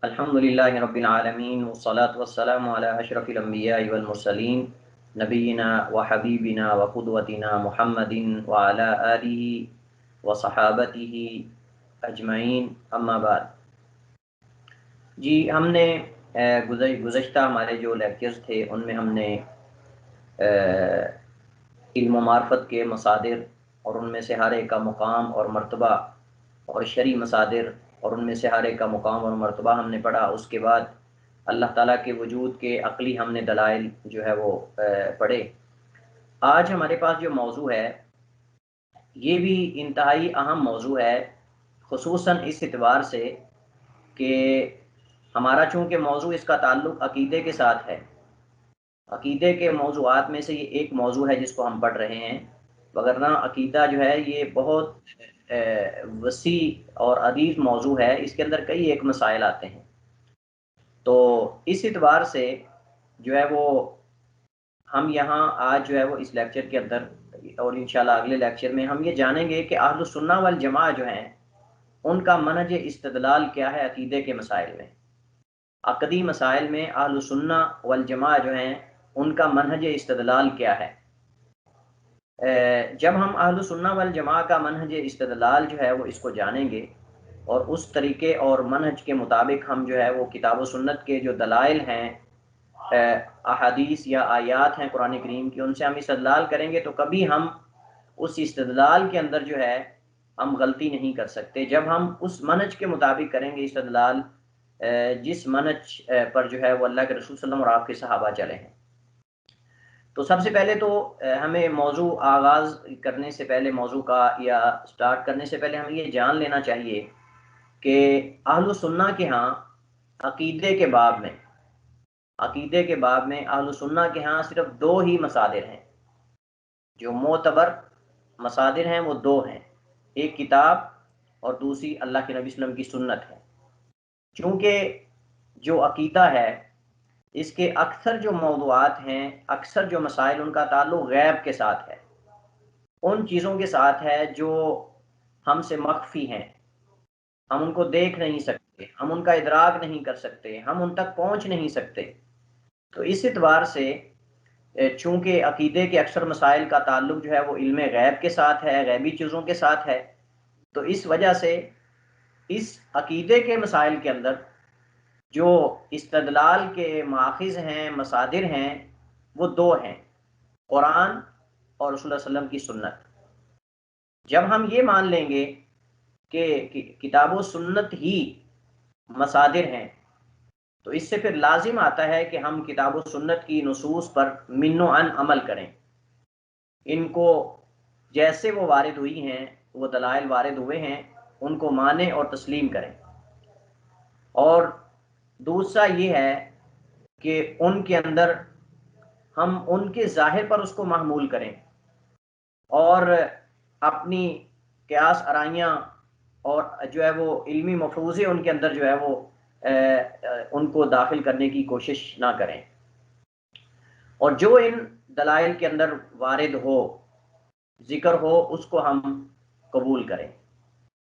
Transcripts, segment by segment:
الحمدللہ رب العالمین والصلاة والسلام علی اشرف الانبیاء والمرسلین نبینا و حبیبنا و قدوتنا محمد وعلی آلہ و صحابتہ اجمعین، اما بعد۔ جی ہم نے گزشتہ ہمارے جو لیکچرز تھے ان میں ہم نے علم و معرفت کے مصادر اور ان میں سے ہر ایک کا مقام اور مرتبہ، اور شرعی مصادر اور ان میں سے ہر ایک کا مقام اور مرتبہ ہم نے پڑھا۔ اس کے بعد اللہ تعالیٰ کے وجود کے عقلی ہم نے دلائل جو ہے وہ پڑھے۔ آج ہمارے پاس جو موضوع ہے یہ بھی انتہائی اہم موضوع ہے، خصوصاً اس اعتبار سے کہ ہمارا چونکہ موضوع اس کا تعلق عقیدے کے ساتھ ہے۔ عقیدے کے موضوعات میں سے یہ ایک موضوع ہے جس کو ہم پڑھ رہے ہیں، وگرنہ عقیدہ جو ہے یہ بہت وسیع اور عدید موضوع ہے، اس کے اندر کئی ایک مسائل آتے ہیں۔ تو اس اعتبار سے جو ہے وہ ہم یہاں آج جو ہے وہ اس لیکچر کے اندر اور انشاءاللہ اگلے لیکچر میں ہم یہ جانیں گے کہ اہل السنہ والجماعہ جو ہیں ان کا منہج استدلال کیا ہے عقیدے کے مسائل میں۔ عقدی مسائل میں اہل السنہ والجماعہ جو ہیں ان کا منہج استدلال کیا ہے۔ جب ہم اہل السنہ والجماعہ کا منہج استدلال جو ہے وہ اس کو جانیں گے اور اس طریقے اور منہج کے مطابق ہم جو ہے وہ کتاب و سنت کے جو دلائل ہیں، احادیث یا آیات ہیں قرآن کریم کی، ان سے ہم استدلال کریں گے تو کبھی ہم اس استدلال کے اندر جو ہے ہم غلطی نہیں کر سکتے جب ہم اس منہج کے مطابق کریں گے استدلال جس منہج پر جو ہے وہ اللہ کے رسول صلی اللہ علیہ وسلم اور آپ کے صحابہ چلے ہیں۔ تو سب سے پہلے تو ہمیں موضوع آغاز کرنے سے پہلے، موضوع کا یا سٹارٹ کرنے سے پہلے ہمیں یہ جان لینا چاہیے کہ اہل السنہ کے ہاں عقیدے کے باب میں اہل السنہ کے ہاں صرف دو ہی مصادر ہیں، جو معتبر مصادر ہیں وہ دو ہیں، ایک کتاب اور دوسری اللہ کے نبی صلی اللہ علیہ وسلم کی سنت ہے۔ چونکہ جو عقیدہ ہے اس کے اکثر جو موضوعات ہیں، اکثر جو مسائل، ان کا تعلق غیب کے ساتھ ہے، ان چیزوں کے ساتھ ہے جو ہم سے مخفی ہیں، ہم ان کو دیکھ نہیں سکتے، ہم ان کا ادراک نہیں کر سکتے، ہم ان تک پہنچ نہیں سکتے۔ تو اس اعتبار سے چونکہ عقیدے کے اکثر مسائل کا تعلق جو ہے وہ علم غیب کے ساتھ ہے، غیبی چیزوں کے ساتھ ہے، تو اس وجہ سے اس عقیدے کے مسائل کے اندر جو استدلال کے ماخذ ہیں، مصادر ہیں، وہ دو ہیں، قرآن اور رسول اللہ صلی اللہ علیہ وسلم کی سنت۔ جب ہم یہ مان لیں گے کہ کتاب و سنت ہی مصادر ہیں تو اس سے پھر لازم آتا ہے کہ ہم کتاب و سنت کی نصوص پر من و عن عمل کریں، ان کو جیسے وہ وارد ہوئی ہیں، وہ دلائل وارد ہوئے ہیں، ان کو مانیں اور تسلیم کریں۔ اور دوسرا یہ ہے کہ ان کے اندر ہم ان کے ظاہر پر اس کو محمول کریں اور اپنی قیاس آرائیاں اور جو ہے وہ علمی مفروضے ان کے اندر جو ہے وہ ان کو داخل کرنے کی کوشش نہ کریں، اور جو ان دلائل کے اندر وارد ہو، ذکر ہو، اس کو ہم قبول کریں۔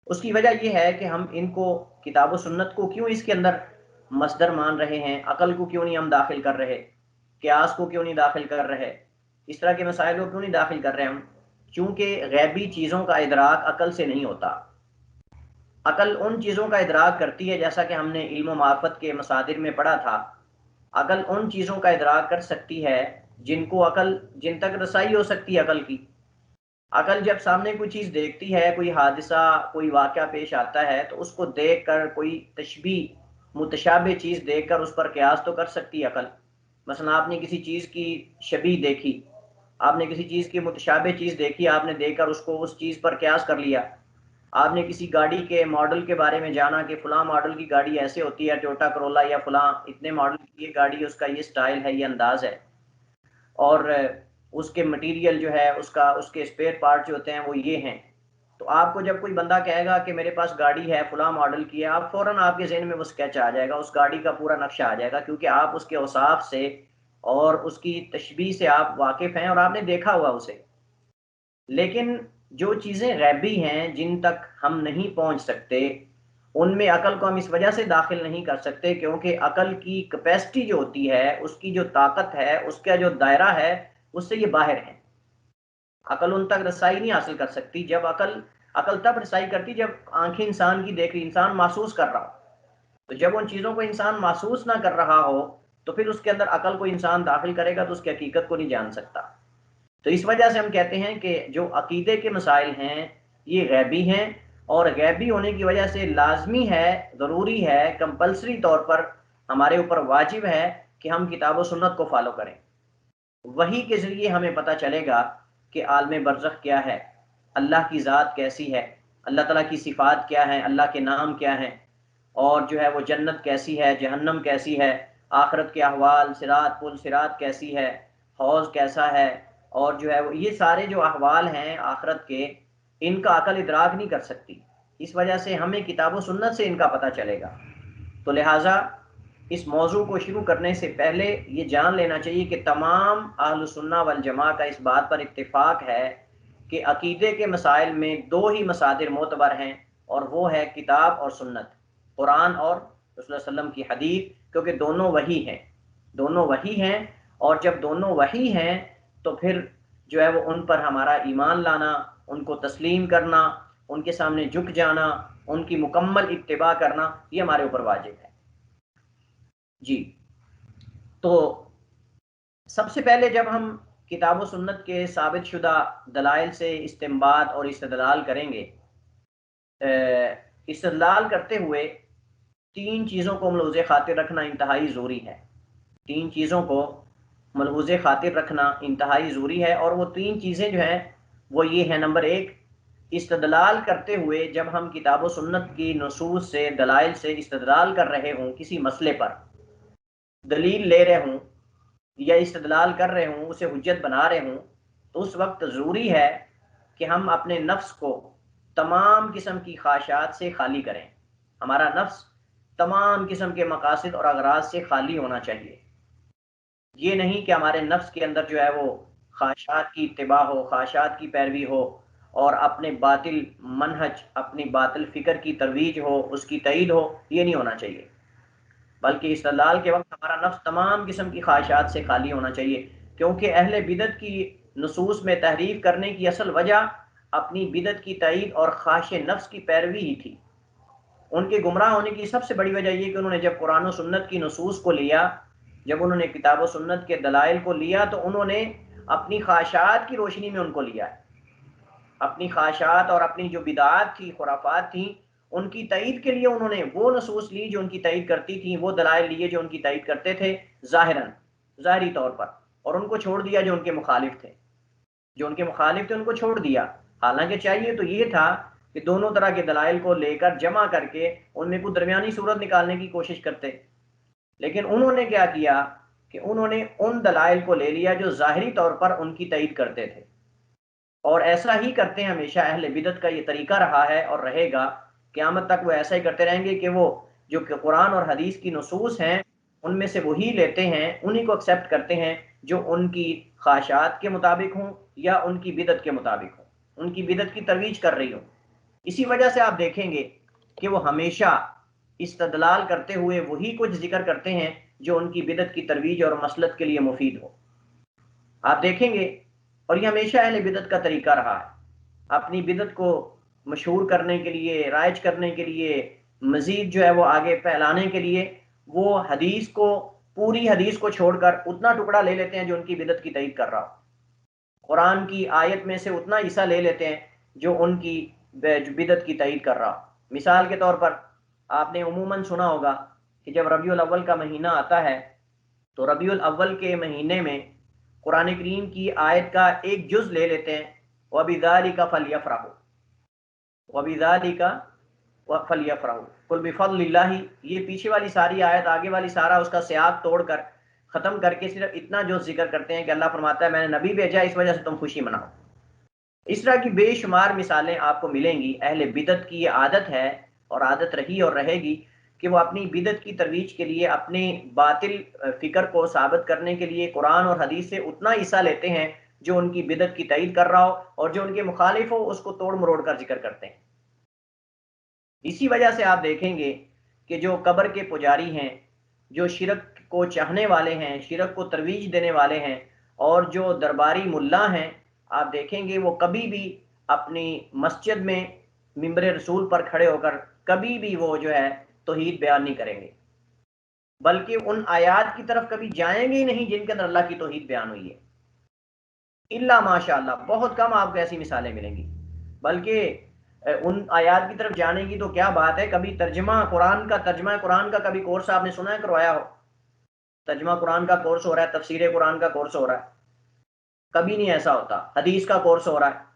اس کی وجہ یہ ہے کہ ہم ان کو کتاب و سنت کو کیوں اس کے اندر مصدر مان رہے ہیں، عقل کو کیوں نہیں ہم داخل کر رہے، قیاس کو کیوں نہیں داخل کر رہے، اس طرح کے مسائل کو کیوں نہیں داخل کر رہے ہم؟ چونکہ غیبی چیزوں کا ادراک عقل سے نہیں ہوتا۔ عقل ان چیزوں کا ادراک کرتی ہے، جیسا کہ ہم نے علم و معرفت کے مصادر میں پڑھا تھا، عقل ان چیزوں کا ادراک کر سکتی ہے جن تک رسائی ہو سکتی ہے عقل کی۔ عقل جب سامنے کوئی چیز دیکھتی ہے، کوئی حادثہ، کوئی واقعہ پیش آتا ہے، تو اس کو دیکھ کر کوئی تشبیہ، متشابہ چیز دیکھ کر اس پر قیاس تو کر سکتی ہے عقل۔ مثلا آپ نے کسی چیز کی شبیہ دیکھی، آپ نے کسی چیز کی متشابہ چیز دیکھی، آپ نے دیکھ کر اس کو اس چیز پر قیاس کر لیا۔ آپ نے کسی گاڑی کے ماڈل کے بارے میں جانا کہ فلاں ماڈل کی گاڑی ایسے ہوتی ہے، ٹویوٹا کرولا، یا فلاں اتنے ماڈل کی یہ گاڑی، اس کا یہ سٹائل ہے، یہ انداز ہے، اور اس کے مٹیریل جو ہے، اس کے اسپیئر پارٹ جو ہوتے ہیں وہ یہ ہیں۔ تو آپ کو جب کوئی بندہ کہے گا کہ میرے پاس گاڑی ہے، فلاں ماڈل کی ہے، آپ فوراً آپ کے ذہن میں وہ اسکیچ آ جائے گا، اس گاڑی کا پورا نقشہ آ جائے گا، کیونکہ آپ اس کے اوصاف سے اور اس کی تشبیہ سے آپ واقف ہیں اور آپ نے دیکھا ہوا اسے۔ لیکن جو چیزیں غیبی ہیں، جن تک ہم نہیں پہنچ سکتے، ان میں عقل کو ہم اس وجہ سے داخل نہیں کر سکتے کیونکہ عقل کی کیپیسٹی جو ہوتی ہے، اس کی جو طاقت ہے، اس کا جو دائرہ ہے، اس سے یہ باہر ہے۔ عقل ان تک رسائی نہیں حاصل کر سکتی۔ جب عقل تب رسائی کرتی جب آنکھیں انسان کی دیکھ رہی، انسان محسوس کر رہا ہو۔ تو جب ان چیزوں کو انسان محسوس نہ کر رہا ہو تو پھر اس کے اندر عقل کو انسان داخل کرے گا تو اس کی حقیقت کو نہیں جان سکتا۔ تو اس وجہ سے ہم کہتے ہیں کہ جو عقیدے کے مسائل ہیں یہ غیبی ہیں، اور غیبی ہونے کی وجہ سے لازمی ہے، ضروری ہے، کمپلسری طور پر ہمارے اوپر واجب ہے کہ ہم کتاب و سنت کو فالو کریں۔ وہی کے ذریعے ہمیں پتہ چلے گا کہ عالم برزخ کیا ہے، اللہ کی ذات کیسی ہے، اللہ تعالیٰ کی صفات کیا ہیں، اللہ کے نام کیا ہیں، اور جو ہے وہ جنت کیسی ہے، جہنم کیسی ہے، آخرت کے احوال، صراط پل صراط کیسی ہے، حوض کیسا ہے، اور جو ہے وہ یہ سارے جو احوال ہیں آخرت کے، ان کا عقل ادراک نہیں کر سکتی۔ اس وجہ سے ہمیں کتاب و سنت سے ان کا پتہ چلے گا۔ تو لہٰذا اس موضوع کو شروع کرنے سے پہلے یہ جان لینا چاہیے کہ تمام اہل سنہ والجماع کا اس بات پر اتفاق ہے کہ عقیدے کے مسائل میں دو ہی مصادر معتبر ہیں، اور وہ ہے کتاب اور سنت، قرآن اور رسول اللہ علیہ وسلم کی حدیث، کیونکہ دونوں وحی ہیں، دونوں وحی ہیں، اور جب دونوں وحی ہیں تو پھر جو ہے وہ ان پر ہمارا ایمان لانا، ان کو تسلیم کرنا، ان کے سامنے جھک جانا، ان کی مکمل اتباع کرنا، یہ ہمارے اوپر واجب ہے۔ جی، تو سب سے پہلے جب ہم کتاب و سنت کے ثابت شدہ دلائل سے استنباط اور استدلال کریں گے، استدلال کرتے ہوئے تین چیزوں کو ملحوظ خاطر رکھنا انتہائی ضروری ہے۔ تین چیزوں کو ملحوظ خاطر رکھنا انتہائی ضروری ہے، اور وہ تین چیزیں جو ہیں وہ یہ ہیں۔ نمبر ایک، استدلال کرتے ہوئے جب ہم کتاب و سنت کی نصوص سے، دلائل سے استدلال کر رہے ہوں، کسی مسئلے پر دلیل لے رہے ہوں یا استدلال کر رہے ہوں، اسے حجت بنا رہے ہوں، تو اس وقت ضروری ہے کہ ہم اپنے نفس کو تمام قسم کی خواہشات سے خالی کریں۔ ہمارا نفس تمام قسم کے مقاصد اور اغراض سے خالی ہونا چاہیے۔ یہ نہیں کہ ہمارے نفس کے اندر جو ہے وہ خواہشات کی اتباع ہو، خواہشات کی پیروی ہو، اور اپنے باطل منہج، اپنی باطل فکر کی ترویج ہو، اس کی تائید ہو، یہ نہیں ہونا چاہیے۔ بلکہ استدلال کے وقت ہمارا نفس تمام قسم کی خواہشات سے خالی ہونا چاہیے، کیونکہ اہل بدعت کی نصوص میں تحریف کرنے کی اصل وجہ اپنی بدعت کی تائید اور خواہش نفس کی پیروی ہی تھی۔ ان کے گمراہ ہونے کی سب سے بڑی وجہ یہ کہ انہوں نے جب قرآن و سنت کی نصوص کو لیا، جب انہوں نے کتاب و سنت کے دلائل کو لیا، تو انہوں نے اپنی خواہشات کی روشنی میں ان کو لیا ہے۔ اپنی خواہشات اور اپنی جو بدعات تھی، خرافات تھیں، ان کی تائید کے لیے انہوں نے وہ نصوص لی جو ان کی تائید کرتی تھیں، وہ دلائل لیے جو ان کی تائید کرتے تھے ظاہری طور پر، اور ان کو چھوڑ دیا جو ان کے مخالف تھے۔ جو ان کے مخالف تھے ان کو چھوڑ دیا، حالانکہ چاہیے تو یہ تھا کہ دونوں طرح کے دلائل کو لے کر جمع کر کے ان میں کوئی درمیانی صورت نکالنے کی کوشش کرتے، لیکن انہوں نے کیا کیا کہ انہوں نے ان دلائل کو لے لیا جو ظاہری طور پر ان کی تائید کرتے تھے، اور ایسا ہی کرتے ہیں ہمیشہ۔ اہل بدعت کا یہ طریقہ رہا ہے اور رہے گا، قیامت تک وہ ایسا ہی کرتے رہیں گے کہ وہ جو کہ قرآن اور حدیث کی نصوص ہیں ان میں سے وہی لیتے ہیں، انہی کو ایکسیپٹ کرتے ہیں جو ان کی خواہشات کے مطابق ہوں یا ان کی بدعت کے مطابق ہوں، ان کی بدعت کی ترویج کر رہی ہوں۔ اسی وجہ سے آپ دیکھیں گے کہ وہ ہمیشہ استدلال کرتے ہوئے وہی کچھ ذکر کرتے ہیں جو ان کی بدعت کی ترویج اور مصلحت کے لیے مفید ہو۔ آپ دیکھیں گے، اور یہ ہمیشہ اہل بدعت کا طریقہ رہا ہے، اپنی بدعت کو مشہور کرنے کے لیے، رائج کرنے کے لیے، مزید جو ہے وہ آگے پھیلانے کے لیے، وہ حدیث کو، پوری حدیث کو چھوڑ کر اتنا ٹکڑا لے لیتے ہیں جو ان کی بدعت کی تائید کر رہا ہو، قرآن کی آیت میں سے اتنا حصہ لے لیتے ہیں جو ان کی بدعت کی تائید کر رہا ہو۔ مثال کے طور پر آپ نے عموماً سنا ہوگا کہ جب ربیع الاول کا مہینہ آتا ہے تو ربیع الاول کے مہینے میں قرآن کریم کی آیت کا ایک جز لے لیتے ہیں، وَبِذَلِكَ فَلْيَفْرَحُوا، وَبِذَلِكَ فَلْيَفْرَحُوا قُلْ بِفَضْلِ اللَّهِ۔ یہ پیچھے والی ساری آیت، آگے والی سارا اس کا سیاق توڑ کر ختم کر کے صرف اتنا جو ذکر کرتے ہیں کہ اللہ فرماتا ہے میں نے نبی بھیجا، اس وجہ سے تم خوشی مناؤ۔ اس طرح کی بے شمار مثالیں آپ کو ملیں گی۔ اہل بدعت کی یہ عادت ہے اور عادت رہی اور رہے گی کہ وہ اپنی بدعت کی ترویج کے لیے، اپنی باطل فکر کو ثابت کرنے کے لیے قرآن اور حدیث سے اتنا حصہ لیتے ہیں جو ان کی بدعت کی تائید کر رہا ہو، اور جو ان کے مخالف ہو اس کو توڑ مروڑ کر ذکر کرتے ہیں۔ اسی وجہ سے آپ دیکھیں گے کہ جو قبر کے پجاری ہیں، جو شرک کو چاہنے والے ہیں، شرک کو ترویج دینے والے ہیں، اور جو درباری ملا ہیں، آپ دیکھیں گے وہ کبھی بھی اپنی مسجد میں ممبر رسول پر کھڑے ہو کر کبھی بھی وہ جو ہے توحید بیان نہیں کریں گے، بلکہ ان آیات کی طرف کبھی جائیں گے ہی نہیں جن کے اندر اللہ کی توحید بیان ہوئی ہے، الا ماشاء اللہ، بہت کم آپ کو ایسی مثالیں ملیں گی۔ بلکہ ان آیات کی طرف جانے کی تو کیا بات ہے، کبھی ترجمہ قرآن کا کبھی کورس آپ نے سنا ہے کروایا ہو؟ ترجمہ قرآن کا کورس ہو رہا ہے، تفسیر قرآن کا کورس ہو رہا ہے، کبھی نہیں ایسا ہوتا۔ حدیث کا کورس ہو رہا ہے،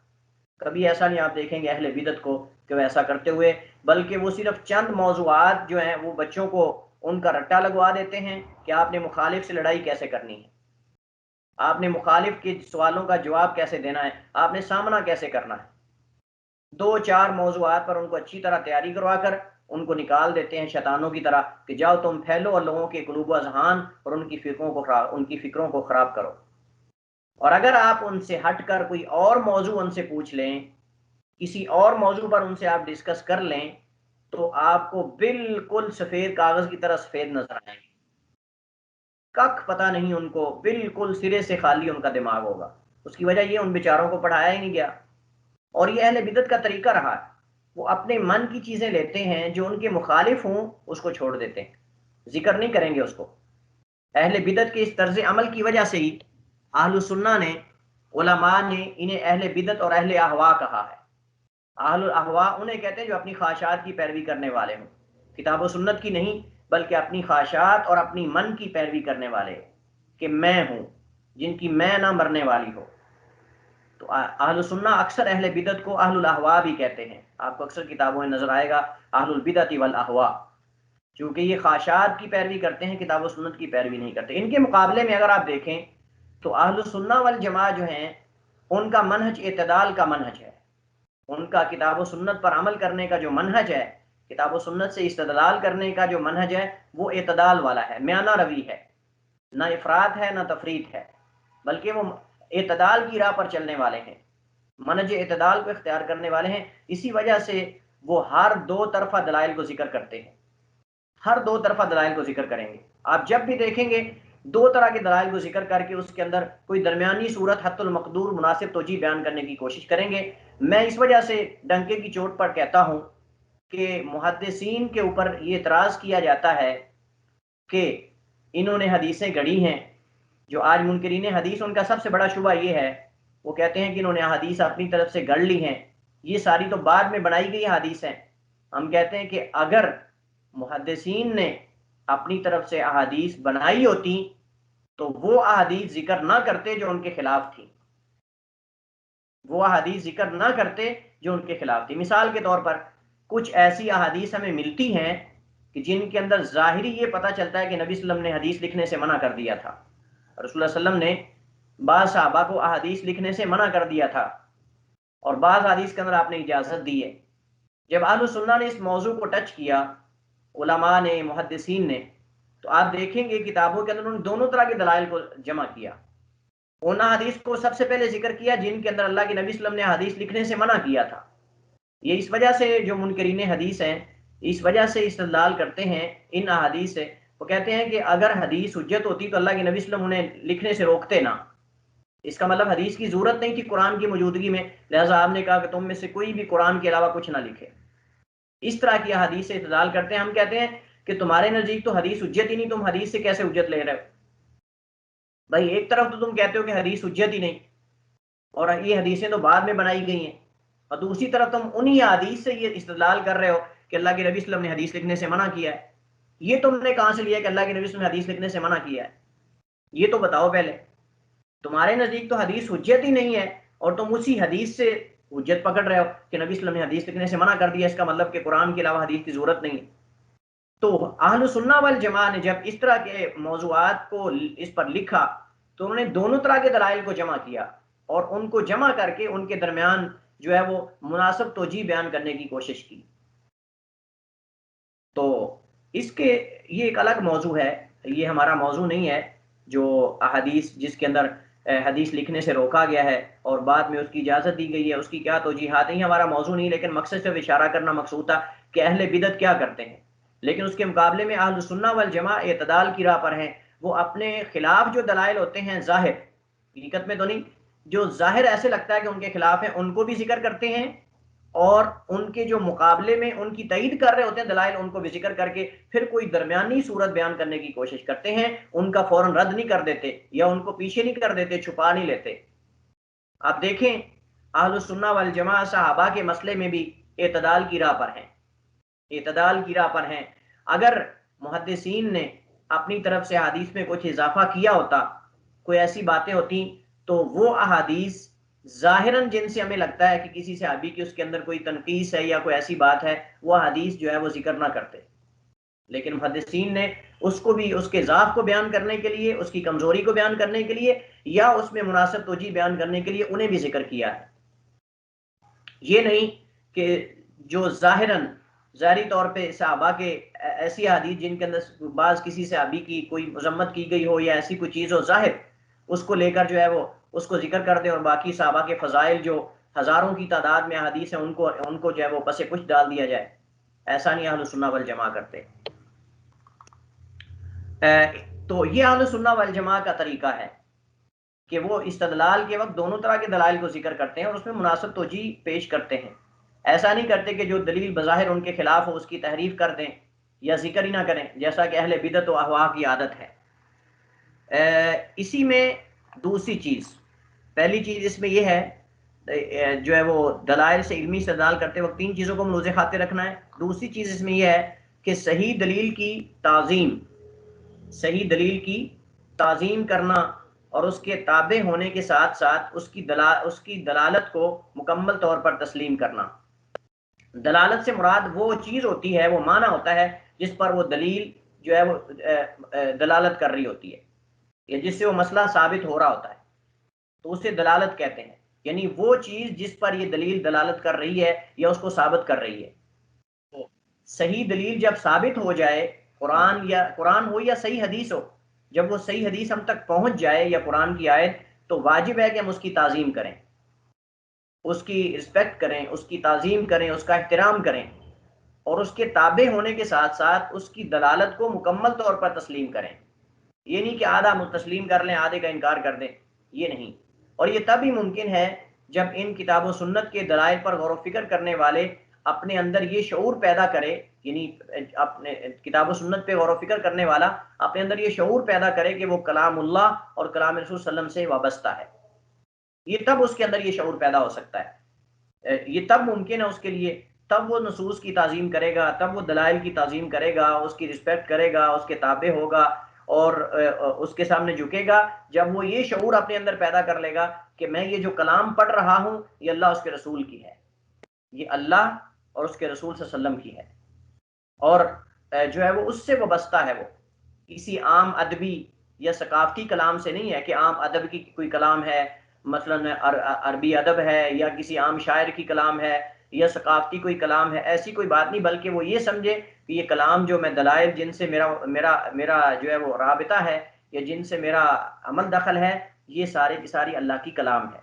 کبھی ایسا نہیں آپ دیکھیں گے اہل بدعت کو کہ وہ ایسا کرتے ہوئے، بلکہ وہ صرف چند موضوعات جو ہیں وہ بچوں کو ان کا رٹا لگوا دیتے ہیں کہ آپ نے مخالف سے لڑائی کیسے کرنی ہے، آپ نے مخالف کے سوالوں کا جواب کیسے دینا ہے، آپ نے سامنا کیسے کرنا ہے۔ 2-4 موضوعات پر ان کو اچھی طرح تیاری کروا کر ان کو نکال دیتے ہیں شیطانوں کی طرح کہ جاؤ تم پھیلو اور لوگوں کے قلوب و اذہان اور ان کی فکروں کو خراب کرو۔ اور اگر آپ ان سے ہٹ کر کوئی اور موضوع ان سے پوچھ لیں، کسی اور موضوع پر ان سے آپ ڈسکس کر لیں، تو آپ کو بالکل سفید کاغذ کی طرح سفید نظر آئیں گے، کک پتہ نہیں ان کو، بالکل سرے سے خالی ان کا دماغ ہوگا۔ اس کی وجہ یہ ان بیچاروں کو پڑھایا ہی نہیں گیا، اور یہ اہل بدعت کا طریقہ رہا ہے، وہ اپنے من کی چیزیں لیتے ہیں، جو ان کے مخالف ہوں اس کو چھوڑ دیتے ہیں، ذکر نہیں کریں گے اس کو۔ اہل بدعت کے اس طرز عمل کی وجہ سے ہی اہل سنہ نے، علماء نے انہیں اہل بدعت اور اہل احوا کہا ہے۔ اہل الاحوا انہیں کہتے ہیں جو اپنی خواہشات کی پیروی کرنے والے ہوں، کتاب و سنت کی نہیں بلکہ اپنی خواہشات اور اپنی من کی پیروی کرنے والے، کہ میں ہوں، جن کی میں نہ مرنے والی ہو۔ تو اہل سنہ اکثر اہل بدعت کو اہل الاحوا بھی کہتے ہیں، آپ کو اکثر کتابوں میں نظر آئے گا اہل البدعت والاحوا، چونکہ یہ خواہشات کی پیروی کرتے ہیں، کتاب و سنت کی پیروی نہیں کرتے۔ ان کے مقابلے میں اگر آپ دیکھیں تو اہل سنہ والجماعہ جو ہیں ان کا منہج اعتدال کا منہج ہے، ان کا کتاب و سنت پر عمل کرنے کا جو منہج ہے، کتاب و سنت سے استدلال کرنے کا جو منہج ہے، وہ اعتدال والا ہے، میانہ روی ہے، نہ افراط ہے نہ تفریط ہے، بلکہ وہ اعتدال کی راہ پر چلنے والے ہیں، منہج اعتدال کو اختیار کرنے والے ہیں۔ اسی وجہ سے وہ ہر دو طرفہ دلائل کو ذکر کرتے ہیں، ہر دو طرفہ دلائل کو ذکر کریں گے۔ آپ جب بھی دیکھیں گے دو طرح کے دلائل کو ذکر کر کے اس کے اندر کوئی درمیانی صورت حت المقدور مناسب توجیہ بیان کرنے کی کوشش کریں گے۔ میں اس وجہ سے ڈنکے کی چوٹ پر کہتا ہوں کہ محدثین کے اوپر یہ اعتراض کیا جاتا ہے کہ انہوں نے حدیثیں گڑھی ہیں، جو آج منکرین حدیث ان کا سب سے بڑا شبہ یہ ہے، وہ کہتے ہیں کہ انہوں نے حدیث اپنی طرف سے گڑھ لی ہیں، یہ ساری تو بعد میں بنائی گئی حدیث ہیں۔ ہم کہتے ہیں کہ اگر محدثین نے اپنی طرف سے احادیث بنائی ہوتی تو وہ احادیث ذکر نہ کرتے جو ان کے خلاف تھی، وہ احادیث ذکر نہ کرتے جو ان کے خلاف تھی۔ مثال کے طور پر کچھ ایسی احادیث ہمیں ملتی ہیں کہ جن کے اندر ظاہری یہ پتہ چلتا ہے کہ نبی صلی اللہ علیہ وسلم نے حدیث لکھنے سے منع کر دیا تھا، رسول اللہ صلی اللہ علیہ وسلم نے بعض صحابہ کو احادیث لکھنے سے منع کر دیا تھا، اور بعض حدیث کے اندر آپ نے اجازت دی ہے۔ جب اہل سنہ نے اس موضوع کو ٹچ کیا، علماء نے، محدثین نے، تو آپ دیکھیں گے کتابوں کے اندر انہوں نے دونوں طرح کے دلائل کو جمع کیا۔ ان حدیث کو سب سے پہلے ذکر کیا جن کے اندر اللہ کے نبی صلی اللہ علیہ وسلم نے حدیث لکھنے سے منع کیا تھا۔ یہ اس وجہ سے جو منکرین حدیث ہیں اس وجہ سے استدلال کرتے ہیں ان احادیث سے، وہ کہتے ہیں کہ اگر حدیث حجت ہوتی تو اللہ کے نبی صلی اللہ علیہ وسلم انہیں لکھنے سے روکتے نہ، اس کا مطلب حدیث کی ضرورت نہیں تھی قرآن کی موجودگی میں، لہٰذا آپ نے کہا کہ تم میں سے کوئی بھی قرآن کے علاوہ کچھ نہ لکھے۔ اس طرح کی حدیث سے استدلال کرتے ہیں۔ ہم کہتے ہیں کہ تمہارے نزدیک تو حدیث حجت ہی نہیں، تم حدیث سے کیسے حجت لے رہے ہو؟ بھائی ایک طرف تو تم کہتے ہو کہ حدیث حجت ہی نہیں اور یہ حدیثیں تو بعد میں بنائی گئی ہیں، اور دوسری طرف تم انہی حدیث سے یہ استدلال کر رہے ہو کہ اللہ کے نبی صلی اللہ علیہ وسلم نے حدیث لکھنے سے منع کیا ہے۔ یہ تم نے کہاں سے لیا کہ اللہ کے نبی صلی اللہ علیہ وسلم نے حدیث لکھنے سے منع کیا ہے؟ یہ تو بتاؤ پہلے۔ تمہارے نزدیک تو حدیث حجت ہی نہیں ہے اور تم اسی حدیث سے حجت پکڑ رہے ہو کہ نبی صلی اللہ علیہ وسلم نے حدیث لکھنے سے منع کر دیا، اس کا مطلب کہ قرآن کے علاوہ حدیث کی ضرورت نہیں ہے۔ تو اہل سنہ والجماعہ نے جب اس طرح کے موضوعات کو اس پر لکھا تو انہوں نے دونوں طرح کے دلائل کو جمع کیا، اور ان کو جمع کر کے ان کے درمیان جو ہے وہ مناسب توجیہ بیان کرنے کی کوشش کی۔ تو اس کے یہ ایک الگ موضوع ہے، یہ ہمارا موضوع نہیں ہے جو احادیث جس کے اندر حدیث لکھنے سے روکا گیا ہے اور بعد میں اس کی اجازت دی گئی ہے، اس کی کیا توجیحات ہیں، یہ ہمارا موضوع نہیں، لیکن مقصد سے اشارہ کرنا مقصود تھا کہ اہل بدعت کیا کرتے ہیں۔ لیکن اس کے مقابلے میں اہل سنہ والجماع اعتدال کی راہ پر ہیں، وہ اپنے خلاف جو دلائل ہوتے ہیں ظاہر، حقیقت میں تو نہیں، جو ظاہر ایسے لگتا ہے کہ ان کے خلاف ہیں ان کو بھی ذکر کرتے ہیں، اور ان کے جو مقابلے میں ان کی تائید کر رہے ہوتے ہیں دلائل ان کو بھی ذکر کر کے پھر کوئی درمیانی صورت بیان کرنے کی کوشش کرتے ہیں، ان کا فوراً رد نہیں کر دیتے یا ان کو پیچھے نہیں کر دیتے، چھپا نہیں لیتے۔ آپ دیکھیں اہل السنہ والجماع صحابہ کے مسئلے میں بھی اعتدال کی راہ پر ہیں، اعتدال کی راہ پر ہیں۔ اگر محدثین نے اپنی طرف سے حدیث میں کچھ اضافہ کیا ہوتا، کوئی ایسی باتیں ہوتی، تو وہ احادیث ظاہراً جن سے ہمیں لگتا ہے کہ کسی صحابی کی اس کے اندر کوئی تنقیص ہے یا کوئی ایسی بات ہے، وہ حدیث جو ہے وہ ذکر نہ کرتے، لیکن محدثین نے اس کو بھی اس کے ضعف کو بیان کرنے کے لیے، اس کی کمزوری کو بیان کرنے کے لیے یا اس میں مناسب توجیہ بیان کرنے کے لیے انہیں بھی ذکر کیا ہے۔ یہ نہیں کہ جو ظاہری طور پہ صحابہ کے ایسی حدیث جن کے اندر بعض کسی صحابی کی کوئی مذمت کی گئی ہو یا ایسی کوئی چیز ہو ظاہر، اس کو لے کر جو ہے وہ اس کو ذکر کر دیں اور باقی صحابہ کے فضائل جو ہزاروں کی تعداد میں حدیث ہیں ان کو جو ہے وہ پس پش ڈال دیا جائے۔ ایسا نہیں اہل سنہ والجماع کرتے۔ تو یہ اہل سنہ والجماع کا طریقہ ہے کہ وہ استدلال کے وقت دونوں طرح کے دلائل کو ذکر کرتے ہیں اور اس میں مناسب توجیہ پیش کرتے ہیں۔ ایسا نہیں کرتے کہ جو دلیل بظاہر ان کے خلاف ہو اس کی تحریف کر دیں یا ذکر ہی نہ کریں، جیسا کہ اہل بدعت و اہواء کی عادت ہے۔ اسی میں دوسری چیز، پہلی چیز اس میں یہ ہے جو ہے وہ دلائل سے علمی استدلال کرتے وقت تین چیزوں کو ملوز خاطر رکھنا ہے۔ دوسری چیز اس میں یہ ہے کہ صحیح دلیل کی تعظیم کرنا اور اس کے تابع ہونے کے ساتھ ساتھ اس کی دلالت کو مکمل طور پر تسلیم کرنا۔ دلالت سے مراد وہ چیز ہوتی ہے، وہ معنی ہوتا ہے جس پر وہ دلیل جو ہے وہ دلالت کر رہی ہوتی ہے یا جس سے وہ مسئلہ ثابت ہو رہا ہوتا ہے، تو اسے دلالت کہتے ہیں، یعنی وہ چیز جس پر یہ دلیل دلالت کر رہی ہے یا اس کو ثابت کر رہی ہے۔ تو صحیح دلیل جب ثابت ہو جائے، قرآن ہو یا صحیح حدیث ہو، جب وہ صحیح حدیث ہم تک پہنچ جائے یا قرآن کی آیت، تو واجب ہے کہ ہم اس کی تعظیم کریں، اس کی رسپیکٹ کریں، اس کی تعظیم کریں، اس کا احترام کریں، اور اس کے تابع ہونے کے ساتھ ساتھ اس کی دلالت کو مکمل طور پر تسلیم کریں۔ یہ نہیں کہ آدھا تسلیم کر لیں آدھے کا انکار کر دیں، یہ نہیں۔ اور یہ تب ہی ممکن ہے جب ان کتاب و سنت کے دلائل پر غور و فکر کرنے والے اپنے اندر یہ شعور پیدا کرے، یعنی اپنے کتاب و سنت پہ غور و فکر کرنے والا اپنے اندر یہ شعور پیدا کرے کہ وہ کلام اللہ اور کلام رسول صلی اللہ علیہ وسلم سے وابستہ ہے۔ یہ تب اس کے اندر یہ شعور پیدا ہو سکتا ہے، یہ تب ممکن ہے اس کے لیے، تب وہ نصوص کی تعظیم کرے گا، تب وہ دلائل کی تعظیم کرے گا، اس کی رسپیکٹ کرے گا، اس کے تابع ہوگا اور اس کے سامنے جھکے گا، جب وہ یہ شعور اپنے اندر پیدا کر لے گا کہ میں یہ جو کلام پڑھ رہا ہوں یہ اللہ اس کے رسول کی ہے، یہ اللہ اور اس کے رسول صلی اللہ علیہ وسلم کی ہے، اور جو ہے وہ اس سے وابستہ ہے، وہ کسی عام ادبی یا ثقافتی کلام سے نہیں ہے کہ عام ادب کی کوئی کلام ہے، مثلا عربی ادب ہے یا کسی عام شاعر کی کلام ہے یا ثقافتی کوئی کلام ہے، ایسی کوئی بات نہیں، بلکہ وہ یہ سمجھے کہ یہ کلام جو میں دلائل جن سے میرا جو ہے وہ رابطہ ہے یا جن سے میرا عمل دخل ہے، یہ سارے کی ساری اللہ کی کلام ہے۔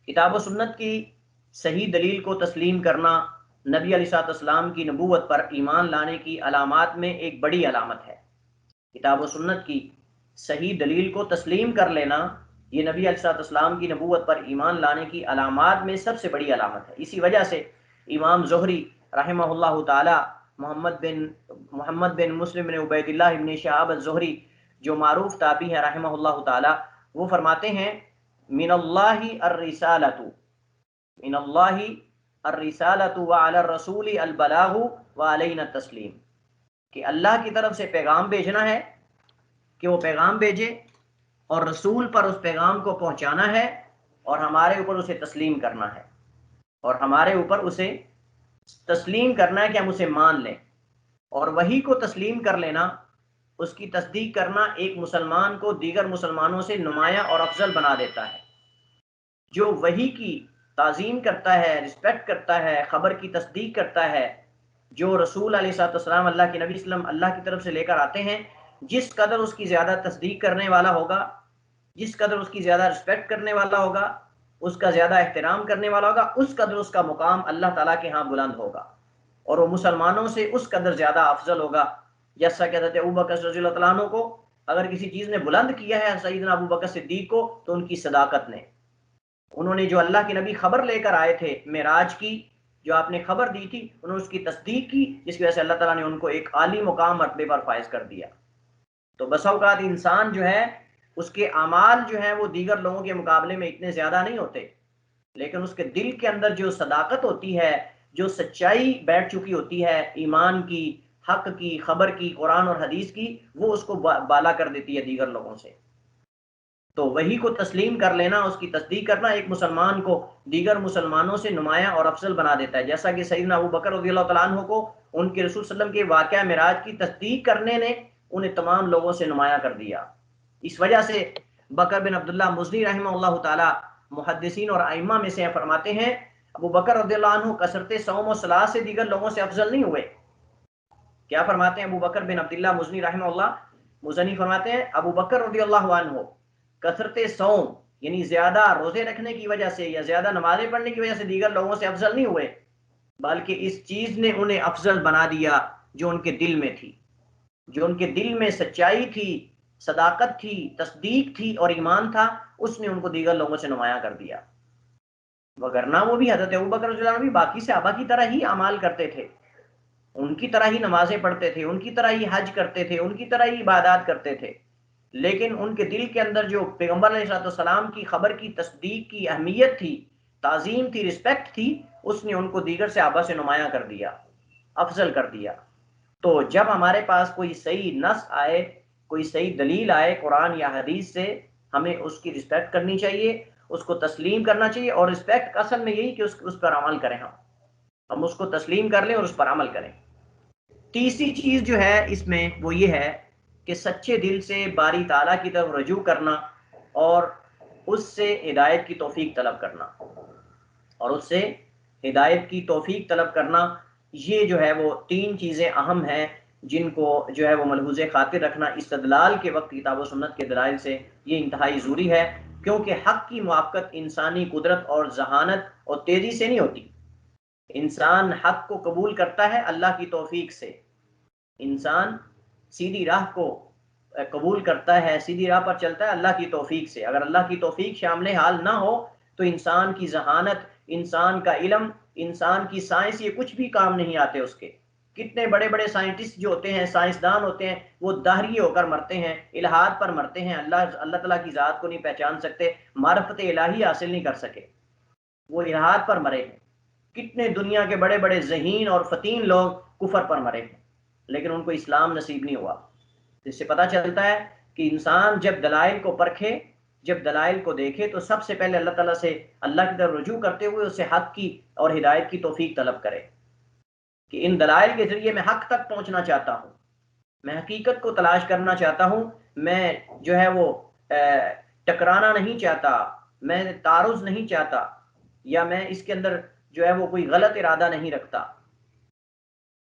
کتاب و سنت کی صحیح دلیل کو تسلیم کرنا نبی علیہ السلام کی نبوت پر ایمان لانے کی علامات میں ایک بڑی علامت ہے۔ کتاب و سنت کی صحیح دلیل کو تسلیم کر لینا یہ نبی علیہ السلام کی نبوت پر ایمان لانے کی علامات میں سب سے بڑی علامت ہے۔ اسی وجہ سے امام زہری رحمہ اللہ تعالی محمد بن مسلم بن عبید اللہ بن شہاب الزہری جو معروف تابعی ہے رحمہ اللہ تعالی، وہ فرماتے ہیں من اللہ الرسالۃ وعلی الرسول البلاغ وعلینا التسلیم، کہ اللہ کی طرف سے پیغام بھیجنا ہے کہ وہ پیغام بھیجے اور رسول پر اس پیغام کو پہنچانا ہے اور ہمارے اوپر اسے تسلیم کرنا ہے، اور ہمارے اوپر اسے تسلیم کرنا ہے کہ ہم اسے مان لیں، اور وحی کو تسلیم کر لینا، اس کی تصدیق کرنا ایک مسلمان کو دیگر مسلمانوں سے نمایاں اور افضل بنا دیتا ہے۔ جو وحی کی تعظیم کرتا ہے، رسپیکٹ کرتا ہے، خبر کی تصدیق کرتا ہے، جو رسول علیہ السلام اللہ کے نبی وسلم اللہ کی طرف سے لے کر آتے ہیں، جس قدر اس کی زیادہ تصدیق کرنے والا ہوگا، جس قدر اس کی زیادہ رسپیکٹ کرنے والا ہوگا، اس کا زیادہ احترام کرنے والا ہوگا، اس قدر اس کا مقام اللہ تعالیٰ کے ہاں بلند ہوگا، اور وہ مسلمانوں سے اس قدر زیادہ افضل ہوگا۔ جیسا کہ حضرت ابوبکر رضی اللہ تعالیٰ عنہ کو اگر کسی چیز نے بلند کیا ہے سیدنا ابوبکر صدیق کو، تو ان کی صداقت نے، انہوں نے جو اللہ کے نبی خبر لے کر آئے تھے معراج کی، جو آپ نے خبر دی تھی، انہوں نے اس کی تصدیق کی، جس کی وجہ سے اللہ تعالیٰ نے ان کو ایک عالی مقام مرتبے پر فائز کر دیا۔ تو بسا اوقات انسان جو ہے اس کے اعمال جو ہیں وہ دیگر لوگوں کے مقابلے میں اتنے زیادہ نہیں ہوتے، لیکن اس کے دل کے اندر جو صداقت ہوتی ہے، جو سچائی بیٹھ چکی ہوتی ہے ایمان کی، حق کی، خبر کی، قرآن اور حدیث کی، وہ اس کو بالا کر دیتی ہے دیگر لوگوں سے۔ تو وہی کو تسلیم کر لینا، اس کی تصدیق کرنا، ایک مسلمان کو دیگر مسلمانوں سے نمایاں اور افضل بنا دیتا ہے، جیسا کہ سیدنا ابو بکر رضی اللہ تعالیٰ عنہ کو ان کے رسول صلی اللہ علیہ وسلم کے واقعہ معراج کی تصدیق کرنے نے انہیں تمام لوگوں سے نمایاں کر دیا۔ اس وجہ سے بکر بن عبداللہ مزنی رحمہ اللہ تعالی محدثین اور ائمہ میں سے فرماتے ہیں ابو بکر رضی اللہ عنہ کثرت صوم و صلاۃ سے دیگر لوگوں سے افضل نہیں ہوئے۔ کیا فرماتے ہیں ابو بکر بن عبداللہ مزنی رحمہ اللہ؟ مزنی فرماتے ہیں ابو بکر رضی اللہ عنہ کثرت صوم یعنی زیادہ روزے رکھنے کی وجہ سے یا زیادہ نمازیں پڑھنے کی وجہ سے دیگر لوگوں سے افضل نہیں ہوئے، بلکہ اس چیز نے انہیں افضل بنا دیا جو ان کے دل میں تھی، جو ان کے دل میں سچائی تھی، صداقت تھی، تصدیق تھی اور ایمان تھا، اس نے ان کو دیگر لوگوں سے نمایاں کر دیا۔ وگرنہ وہ بھی حضرت ابوبکر رضی اللہ عنہ بھی باقی صحابہ کی طرح ہی اعمال کرتے تھے، ان کی طرح ہی نمازیں پڑھتے تھے، ان کی طرح ہی حج کرتے تھے، ان کی طرح ہی عبادات کرتے تھے، لیکن ان کے دل کے اندر جو پیغمبر علیہ السلام کی خبر کی تصدیق کی اہمیت تھی، تعظیم تھی، رسپیکٹ تھی، اس نے ان کو دیگر صحابہ سے نمایاں کر دیا، افضل کر دیا۔ تو جب ہمارے پاس کوئی صحیح نص آئے، کوئی صحیح دلیل آئے قرآن یا حدیث سے، ہمیں اس کی رسپیکٹ کرنی چاہیے، اس کو تسلیم کرنا چاہیے، اور رسپیکٹ اصل میں یہی کہ اس پر عمل کریں، ہم اس کو تسلیم کر لیں اور اس پر عمل کریں۔ تیسری چیز جو ہے اس میں وہ یہ ہے کہ سچے دل سے باری تعالیٰ کی طرف رجوع کرنا اور اس سے ہدایت کی توفیق طلب کرنا، اور اس سے ہدایت کی توفیق طلب کرنا، یہ جو ہے وہ تین چیزیں اہم ہیں جن کو جو ہے وہ ملحوظ خاطر رکھنا استدلال کے وقت کتاب و سنت کے دلائل سے، یہ انتہائی ضروری ہے، کیونکہ حق کی موافقت انسانی قدرت اور ذہانت اور تیزی سے نہیں ہوتی۔ انسان حق کو قبول کرتا ہے اللہ کی توفیق سے، انسان سیدھی راہ کو قبول کرتا ہے، سیدھی راہ پر چلتا ہے اللہ کی توفیق سے۔ اگر اللہ کی توفیق شامل حال نہ ہو تو انسان کی ذہانت، انسان کا علم، انسان کی سائنس، یہ کچھ بھی کام نہیں آتے اس کے۔ کتنے بڑے بڑے سائنٹسٹ جو ہوتے ہیں، سائنسدان ہوتے ہیں، وہ داہری ہو کر مرتے ہیں، الہاد پر مرتے ہیں، اللہ تعالیٰ کی ذات کو نہیں پہچان سکتے، معرفت الہی حاصل نہیں کر سکے، وہ الہاد پر مرے ہیں۔ کتنے دنیا کے بڑے بڑے ذہین اور فتین لوگ کفر پر مرے ہیں، لیکن ان کو اسلام نصیب نہیں ہوا۔ اس سے پتہ چلتا ہے کہ انسان جب دلائل کو پرکھے، جب دلائل کو دیکھے، تو سب سے پہلے اللہ تعالیٰ سے اللہ کی طرف رجوع کرتے ہوئے اسے حق کی اور ہدایت کی توفیق طلب کرے کہ ان دلائل کے ذریعے میں حق تک پہنچنا چاہتا ہوں، میں حقیقت کو تلاش کرنا چاہتا ہوں، میں جو ہے وہ ٹکرانا نہیں چاہتا، میں تعارض نہیں چاہتا، یا میں اس کے اندر جو ہے وہ کوئی غلط ارادہ نہیں رکھتا۔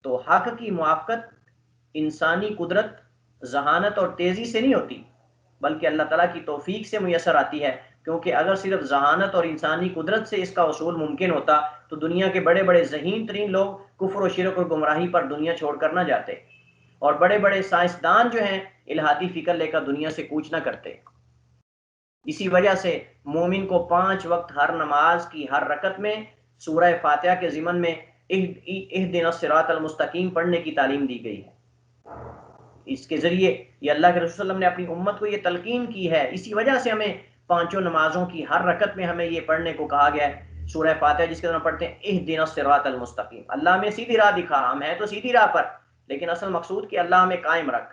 تو حق کی موافقت انسانی قدرت، ذہانت اور تیزی سے نہیں ہوتی، بلکہ اللہ تعالیٰ کی توفیق سے میسر آتی ہے، کیونکہ اگر صرف ذہانت اور انسانی قدرت سے اس کا حصول ممکن ہوتا تو دنیا کے بڑے بڑے ذہین ترین لوگ کفر و شرک اور گمراہی پر دنیا چھوڑ کر نہ جاتے، اور بڑے بڑے سائنسدان جو ہیں الہادی فکر لے کر دنیا سے کوچ نہ کرتے۔ اسی وجہ سے مومن کو 5 وقت ہر نماز کی ہر رکعت میں سورہ فاتحہ کے ضمن میں اہدنا الصراط المستقیم پڑھنے کی تعلیم دی گئی ہے۔ اس کے ذریعے یہ اللہ کے رسول صلی اللہ علیہ وسلم نے اپنی امت کو یہ تلقین کی ہے، اسی وجہ سے ہمیں 5 نمازوں کی ہر رکعت میں ہمیں یہ پڑھنے کو کہا گیا ہے سورہ فاتحہ، جس کے اندر پڑھتے ہیں اہدنا الصراط المستقیم، اللہ ہمیں سیدھی راہ دکھا، ہم ہیں تو سیدھی راہ پر، لیکن اصل مقصود کہ اللہ ہمیں قائم رکھ،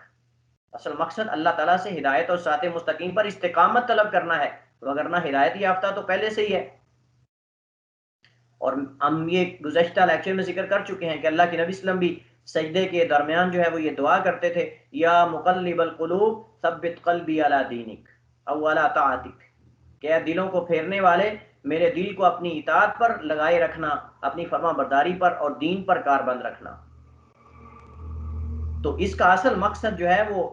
اصل مقصد اللہ تعالیٰ سے ہدایت اور صراط مستقیم پر استقامت طلب کرنا ہے، وگرنہ ہدایت یافتہ تو پہلے سے ہی ہے۔ اور ہم یہ گزشتہ لیکچر میں ذکر کر چکے ہیں کہ اللہ کے نبی صلی اللہ علیہ وسلم بھی سجدے کے درمیان جو ہے وہ یہ دعا کرتے تھے، یا مقلب القلوب ثبت قلبی علی دینک او علی طاعتک، کہ اے دلوں کو پھیرنے والے، میرے دل کو اپنی اطاعت پر لگائے رکھنا، اپنی فرما برداری پر اور دین پر کاربند رکھنا۔ تو اس کا اصل مقصد جو ہے وہ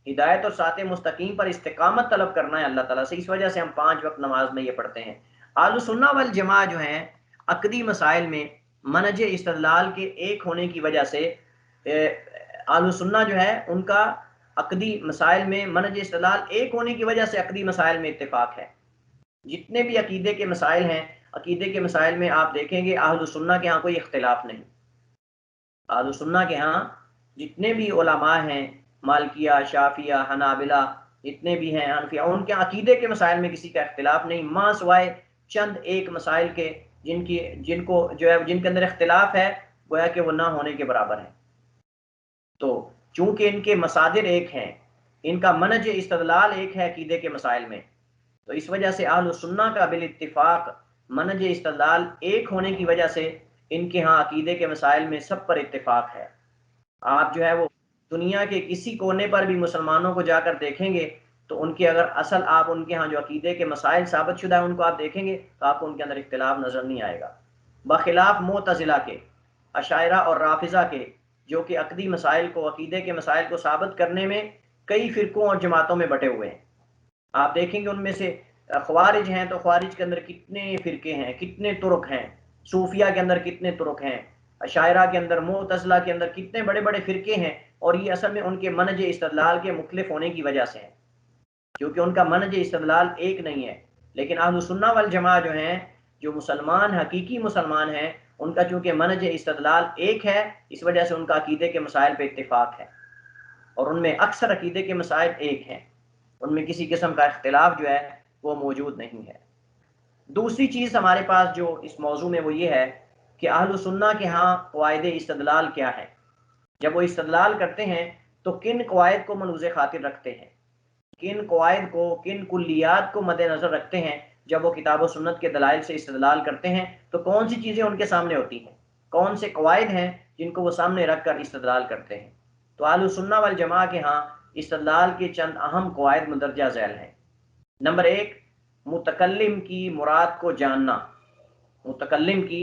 ہدایت اور سات مستقیم پر استقامت طلب کرنا ہے اللہ تعالیٰ سے. اس وجہ سے ہم 5 وقت نماز میں یہ پڑھتے ہیں. اہل سنہ والجماعہ جو ہیں عقدی مسائل میں منہج استدلال کے ایک ہونے کی وجہ سے اہل سنہ جو ہے ان کا عقدی مسائل میں منہج استدلال ایک ہونے کی وجہ سے عقدی مسائل میں اتفاق ہے. جتنے بھی عقیدے کے مسائل ہیں، عقیدے کے مسائل میں آپ دیکھیں گے اہل سنہ کے ہاں کوئی اختلاف نہیں. اہل سنہ کے ہاں جتنے بھی علماء ہیں، مالکیہ، شافعیہ، حنابلہ، جتنے بھی ہیں حنفیہ، ان کے عقیدے کے مسائل میں کسی کا اختلاف نہیں، ماں سوائے چند ایک مسائل کے جن کو جو ہے جن کے اندر اختلاف ہے گویا کہ وہ نہ ہونے کے برابر ہے. تو چونکہ ان کے مصادر ایک ہیں، ان کا منہج استدلال ایک ہے عقیدے کے مسائل میں، تو اس وجہ سے اہل سنہ کا بالاتفاق منہج استدلال ایک ہونے کی وجہ سے ان کے ہاں عقیدے کے مسائل میں سب پر اتفاق ہے. آپ جو ہے وہ دنیا کے کسی کونے پر بھی مسلمانوں کو جا کر دیکھیں گے تو ان کے اگر اصل آپ ان کے ہاں جو عقیدے کے مسائل ثابت شدہ ہیں ان کو آپ دیکھیں گے تو آپ کو ان کے اندر اختلاف نظر نہیں آئے گا، بخلاف معتزلہ کے، اشاعرہ اور رافضہ کے، جو کہ عقدی مسائل کو، عقیدے کے مسائل کو ثابت کرنے میں کئی فرقوں اور جماعتوں میں بٹے ہوئے ہیں. آپ دیکھیں گے ان میں سے خوارج ہیں تو خوارج کے اندر کتنے فرقے ہیں، کتنے طرق ہیں، صوفیہ کے اندر کتنے طرق ہیں، اشاعرہ کے اندر، معتزلہ کے اندر کتنے بڑے بڑے فرقے ہیں. اور یہ اصل میں ان کے منہج استدلال کے مختلف ہونے کی وجہ سے ہے، کیونکہ ان کا منہج استدلال ایک نہیں ہے. لیکن اہل سنہ والجماعہ جو ہیں، جو مسلمان حقیقی مسلمان ہیں، ان کا چونکہ منہج استدلال ایک ہے، اس وجہ سے ان کا عقیدے کے مسائل پہ اتفاق ہے، اور ان میں اکثر عقیدے کے مسائل ایک ہیں، ان میں کسی قسم کا اختلاف جو ہے وہ موجود نہیں ہے. دوسری چیز ہمارے پاس جو اس موضوع میں وہ یہ ہے کہ اہل سنہ کے ہاں قواعد استدلال کیا ہے. جب وہ استدلال کرتے ہیں تو کن قواعد کو منوز خاطر رکھتے ہیں، کن قواعد کو، کن کلیات کو مد نظر رکھتے ہیں. جب وہ کتاب و سنت کے دلائل سے استدلال کرتے ہیں تو کون سی چیزیں ان کے سامنے ہوتی ہیں، کون سے قواعد ہیں جن کو وہ سامنے رکھ کر استدلال کرتے ہیں. تو اہل سنہ والجماعہ کے ہاں استدلال کے چند اہم قواعد مندرجہ ذیل ہیں. نمبر 1، متکلم کی مراد کو جاننا. متکلم کی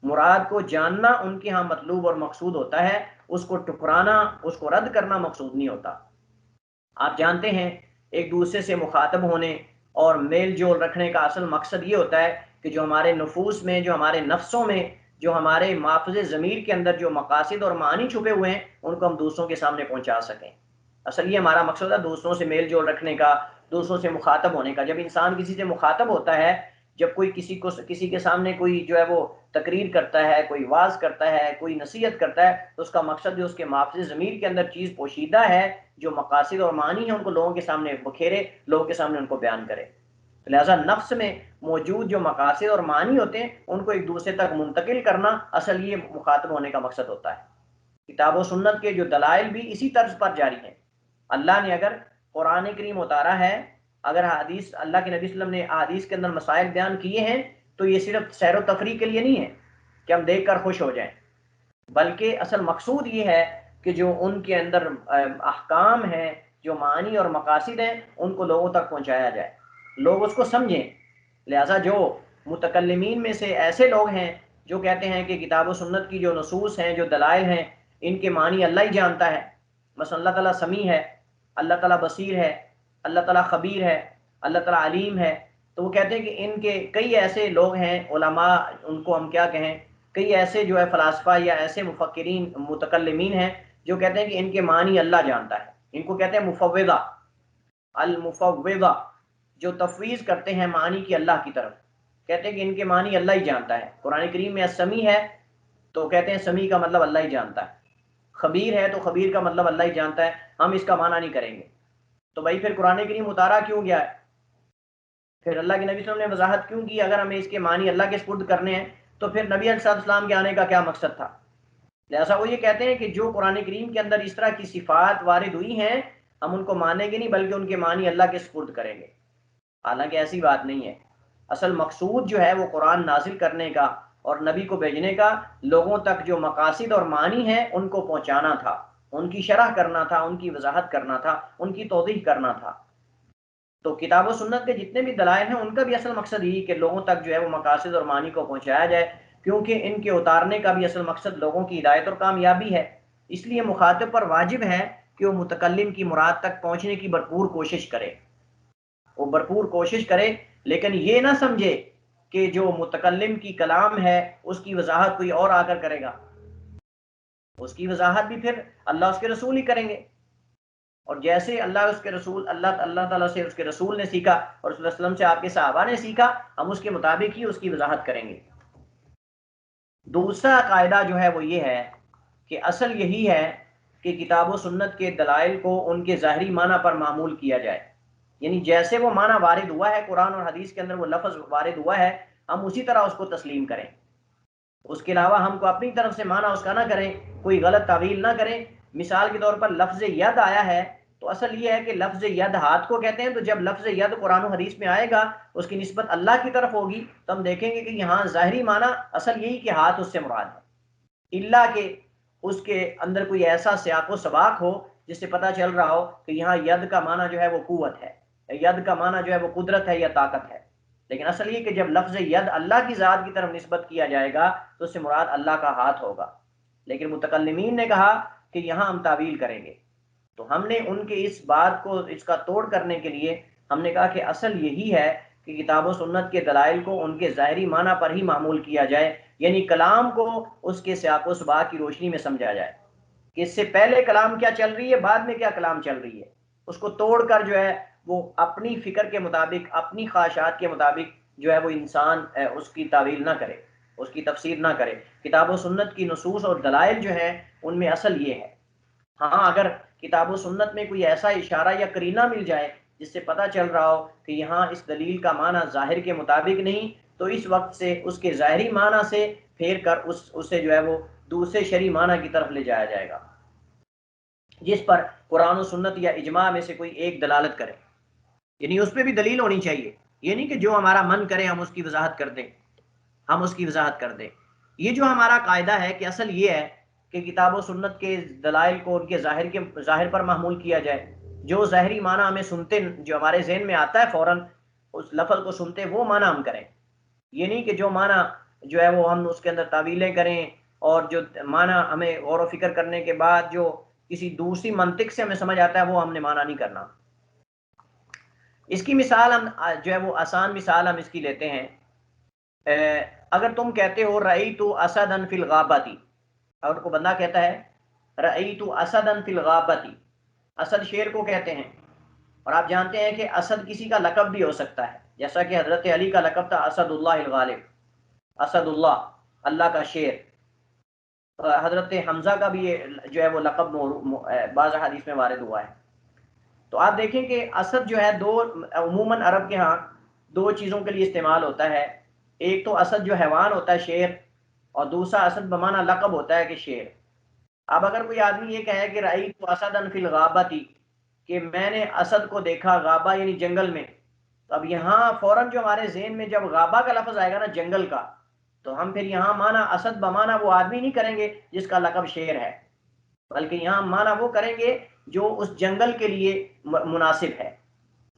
مراد کو جاننا ان کے ہاں مطلوب اور مقصود ہوتا ہے، اس کو ٹکرانا، اس کو رد کرنا مقصود نہیں ہوتا. آپ جانتے ہیں ایک دوسرے سے مخاطب ہونے اور میل جول رکھنے کا اصل مقصد یہ ہوتا ہے کہ جو ہمارے نفوس میں، جو ہمارے نفسوں میں، جو ہمارے مافز ضمیر کے اندر جو مقاصد اور معنی چھپے ہوئے ہیں ان کو ہم دوسروں کے سامنے پہنچا سکیں. اصل یہ ہمارا مقصد ہے دوسروں سے میل جول رکھنے کا، دوسروں سے مخاطب ہونے کا. جب انسان کسی سے مخاطب ہوتا ہے، جب کوئی کسی کے سامنے کوئی جو ہے وہ تقریر کرتا ہے، کوئی واعظ کرتا ہے، کوئی نصیحت کرتا ہے، تو اس کا مقصد جو اس کے مافز ضمیر کے اندر چیز پوشیدہ ہے، جو مقاصد اور معنی ہیں ان کو لوگوں کے سامنے بکھیرے، لوگوں کے سامنے ان کو بیان کرے. لہٰذا نفس میں موجود جو مقاصد اور معنی ہوتے ہیں ان کو ایک دوسرے تک منتقل کرنا اصل یہ مخاطب ہونے کا مقصد ہوتا ہے. کتاب و سنت کے جو دلائل بھی اسی طرز پر جاری ہیں. اللہ نے اگر قرآن کریم اتارا ہے، اگر حدیث، اللہ کے نبی صلی اللہ علیہ وسلم نے حدیث کے اندر مسائل بیان کیے ہیں تو یہ صرف سیر و تفریح کے لیے نہیں ہے کہ ہم دیکھ کر خوش ہو جائیں، بلکہ اصل مقصود یہ ہے کہ جو ان کے اندر احکام ہیں، جو معنی اور مقاصد ہیں ان کو لوگوں تک پہنچایا جائے، لوگ اس کو سمجھیں. لہٰذا جو متکلمین میں سے ایسے لوگ ہیں جو کہتے ہیں کہ کتاب و سنت کی جو نصوص ہیں، جو دلائل ہیں، ان کے معنی اللہ ہی جانتا ہے، مثلا اللہ تعالیٰ سمیع ہے، اللہ تعالیٰ بصیر ہے، اللہ تعالیٰ خبیر ہے، اللہ تعالیٰ علیم ہے، تو وہ کہتے ہیں کہ ان کے کئی ایسے لوگ ہیں، علماء ان کو ہم کیا کہیں، کئی ایسے جو ہے فلاسفہ یا ایسے مفکرین، متکلمین ہیں جو کہتے ہیں کہ ان کے معنی اللہ جانتا ہے. ان کو کہتے ہیں مفوضہ، المفوضہ، جو تفویض کرتے ہیں معنی کی اللہ کی طرف، کہتے ہیں کہ ان کے معنی اللہ ہی جانتا ہے. قرآن کریم میں السمیع ہے تو کہتے ہیں سمیع کا مطلب اللہ ہی جانتا ہے، خبیر ہے تو خبیر کا مطلب اللہ ہی جانتا ہے، ہم اس کا معنی نہیں کریں گے. تو بھائی پھر قرآن کریم اتارا کیوں گیا ہے؟ پھر اللہ کے نبی صلی اللہ علیہ وسلم نے وضاحت کیوں کی؟ اگر ہمیں اس کے معنی اللہ کے سپرد کرنے ہیں تو پھر نبی علیہ السلام کے آنے کا کیا مقصد تھا؟ لہٰذا وہ یہ کہتے ہیں کہ جو قرآن کریم کے اندر اس طرح کی صفات وارد ہوئی ہیں ہم ان کو مانیں گے نہیں، بلکہ ان کے معنی اللہ کے سپرد کریں گے. حالانکہ ایسی بات نہیں ہے. اصل مقصود جو ہے وہ قرآن نازل کرنے کا اور نبی کو بھیجنے کا لوگوں تک جو مقاصد اور معنی ہیں ان کو پہنچانا تھا، ان کی شرح کرنا تھا، ان کی وضاحت کرنا تھا، ان کی توضیح کرنا تھا. تو کتاب و سنت کے جتنے بھی دلائل ہیں ان کا بھی اصل مقصد یہی کہ لوگوں تک جو ہے وہ مقاصد اور معنی کو پہنچایا جائے، کیونکہ ان کے اتارنے کا بھی اصل مقصد لوگوں کی ہدایت اور کامیابی ہے. اس لیے مخاطب پر واجب ہے کہ وہ متکلم کی مراد تک پہنچنے کی بھرپور کوشش کرے، وہ بھرپور کوشش کرے، لیکن یہ نہ سمجھے کہ جو متکلم کی کلام ہے اس کی وضاحت کوئی اور آ کر کرے گا، اس کی وضاحت بھی پھر اللہ اس کے رسول ہی کریں گے، اور جیسے اللہ اس کے رسول اللہ تعالیٰ سے اس کے رسول نے سیکھا اور رسول اللہ علیہ وسلم سے آپ کے صحابہ نے سیکھا، ہم اس کے مطابق ہی اس کی وضاحت کریں گے۔ دوسرا قاعدہ جو ہے وہ یہ ہے کہ اصل یہی ہے کہ کتاب و سنت کے دلائل کو ان کے ظاہری معنی پر معمول کیا جائے، یعنی جیسے وہ معنی وارد ہوا ہے قرآن اور حدیث کے اندر، وہ لفظ وارد ہوا ہے، ہم اسی طرح اس کو تسلیم کریں، اس کے علاوہ ہم کو اپنی طرف سے معنی اس کا نہ کریں، کوئی غلط تعویل نہ کریں۔ مثال کے طور پر لفظ ید آیا ہے تو اصل یہ ہے کہ لفظ ید ہاتھ کو کہتے ہیں، تو جب لفظ ید قرآن و حدیث میں آئے گا اس کی نسبت اللہ کی طرف ہوگی تو ہم دیکھیں گے کہ یہاں ظاہری معنی اصل یہی کہ ہاتھ اس سے مراد ہے، الا کہ اس کے اندر کوئی ایسا سیاق و سباق ہو جس سے پتہ چل رہا ہو کہ یہاں ید کا معنی جو ہے وہ قوت ہے، ید کا معنی جو ہے وہ قدرت ہے یا طاقت ہے، لیکن اصل یہ کہ جب لفظ ید اللہ کی ذات کی طرف نسبت کیا جائے گا تو اس سے مراد اللہ کا ہاتھ ہوگا، لیکن متکلمین نے کہا کہ یہاں ہم تعویل کریں گے، تو ہم نے ان کے اس بات کو، اس کا توڑ کرنے کے لیے ہم نے کہا کہ اصل یہی ہے کہ کتاب و سنت کے دلائل کو ان کے ظاہری معنی پر ہی معمول کیا جائے، یعنی کلام کو اس کے سیاق و سباق کی روشنی میں سمجھا جائے کہ اس سے پہلے کلام کیا چل رہی ہے، بعد میں کیا کلام چل رہی ہے، اس کو توڑ کر جو ہے وہ اپنی فکر کے مطابق، اپنی خواہشات کے مطابق جو ہے وہ انسان اس کی تعویل نہ کرے، اس کی تفسیر نہ کرے۔ کتاب و سنت کی نصوص اور دلائل جو ہیں ان میں اصل یہ ہے، ہاں اگر کتاب و سنت میں کوئی ایسا اشارہ یا قرینہ مل جائے جس سے پتہ چل رہا ہو کہ یہاں اس دلیل کا معنی ظاہر کے مطابق نہیں، تو اس وقت سے اس کے ظاہری معنی سے پھیر کر اسے جو ہے وہ دوسرے شرعی معنی کی طرف لے جایا جائے گا جس پر قرآن و سنت یا اجماع میں سے کوئی ایک دلالت کرے، یعنی اس پہ بھی دلیل ہونی چاہیے، یہ نہیں کہ جو ہمارا من کرے ہم اس کی وضاحت کر دیں، ہم اس کی وضاحت کر دیں۔ یہ جو ہمارا قاعدہ ہے کہ اصل یہ ہے کہ کتاب و سنت کے دلائل کو ان کے ظاہر پر محمول کیا جائے، جو ظاہری معنی ہمیں سنتے، جو ہمارے ذہن میں آتا ہے فوراً اس لفظ کو سنتے وہ معنی ہم کریں، یہ نہیں کہ جو معنی جو ہے وہ ہم اس کے اندر تعویلیں کریں، اور جو معنی ہمیں غور و فکر کرنے کے بعد جو کسی دوسری منطق سے ہمیں سمجھ آتا ہے وہ ہم نے معنی نہیں کرنا۔ اس کی مثال ہم جو ہے وہ آسان مثال ہم اس کی لیتے ہیں، اگر تم کہتے ہو رأیت اسدا فی الغابۃ، اور کو بندہ کہتا ہے رأیت اسدا فی الغابۃ، اسد شیر کو کہتے ہیں، اور آپ جانتے ہیں کہ اسد کسی کا لقب بھی ہو سکتا ہے، جیسا کہ حضرت علی کا لقب تھا اسد اللہ الغالب، اسد اللہ، اللہ کا شیر۔ حضرت حمزہ کا بھی جو ہے وہ لقب بعض حدیث میں وارد ہوا ہے۔ تو آپ دیکھیں کہ اسد جو ہے دو، عموماً عرب کے ہاں دو چیزوں کے لیے استعمال ہوتا ہے، ایک تو اسد جو حیوان ہوتا ہے شیر، اور دوسرا اسد بمعنی لقب ہوتا ہے کہ شیر۔ اب اگر کوئی آدمی یہ کہے کہ رأیت اسدا فی الغابۃ، کہ میں نے اسد کو دیکھا غابہ یعنی جنگل میں، تو اب یہاں فوراً جو ہمارے ذہن میں جب غابہ کا لفظ آئے گا نا، جنگل کا، تو ہم پھر یہاں معنی اسد بمعنی وہ آدمی نہیں کریں گے جس کا لقب شیر ہے، بلکہ یہاں معنی وہ کریں گے جو اس جنگل کے لیے مناسب ہے،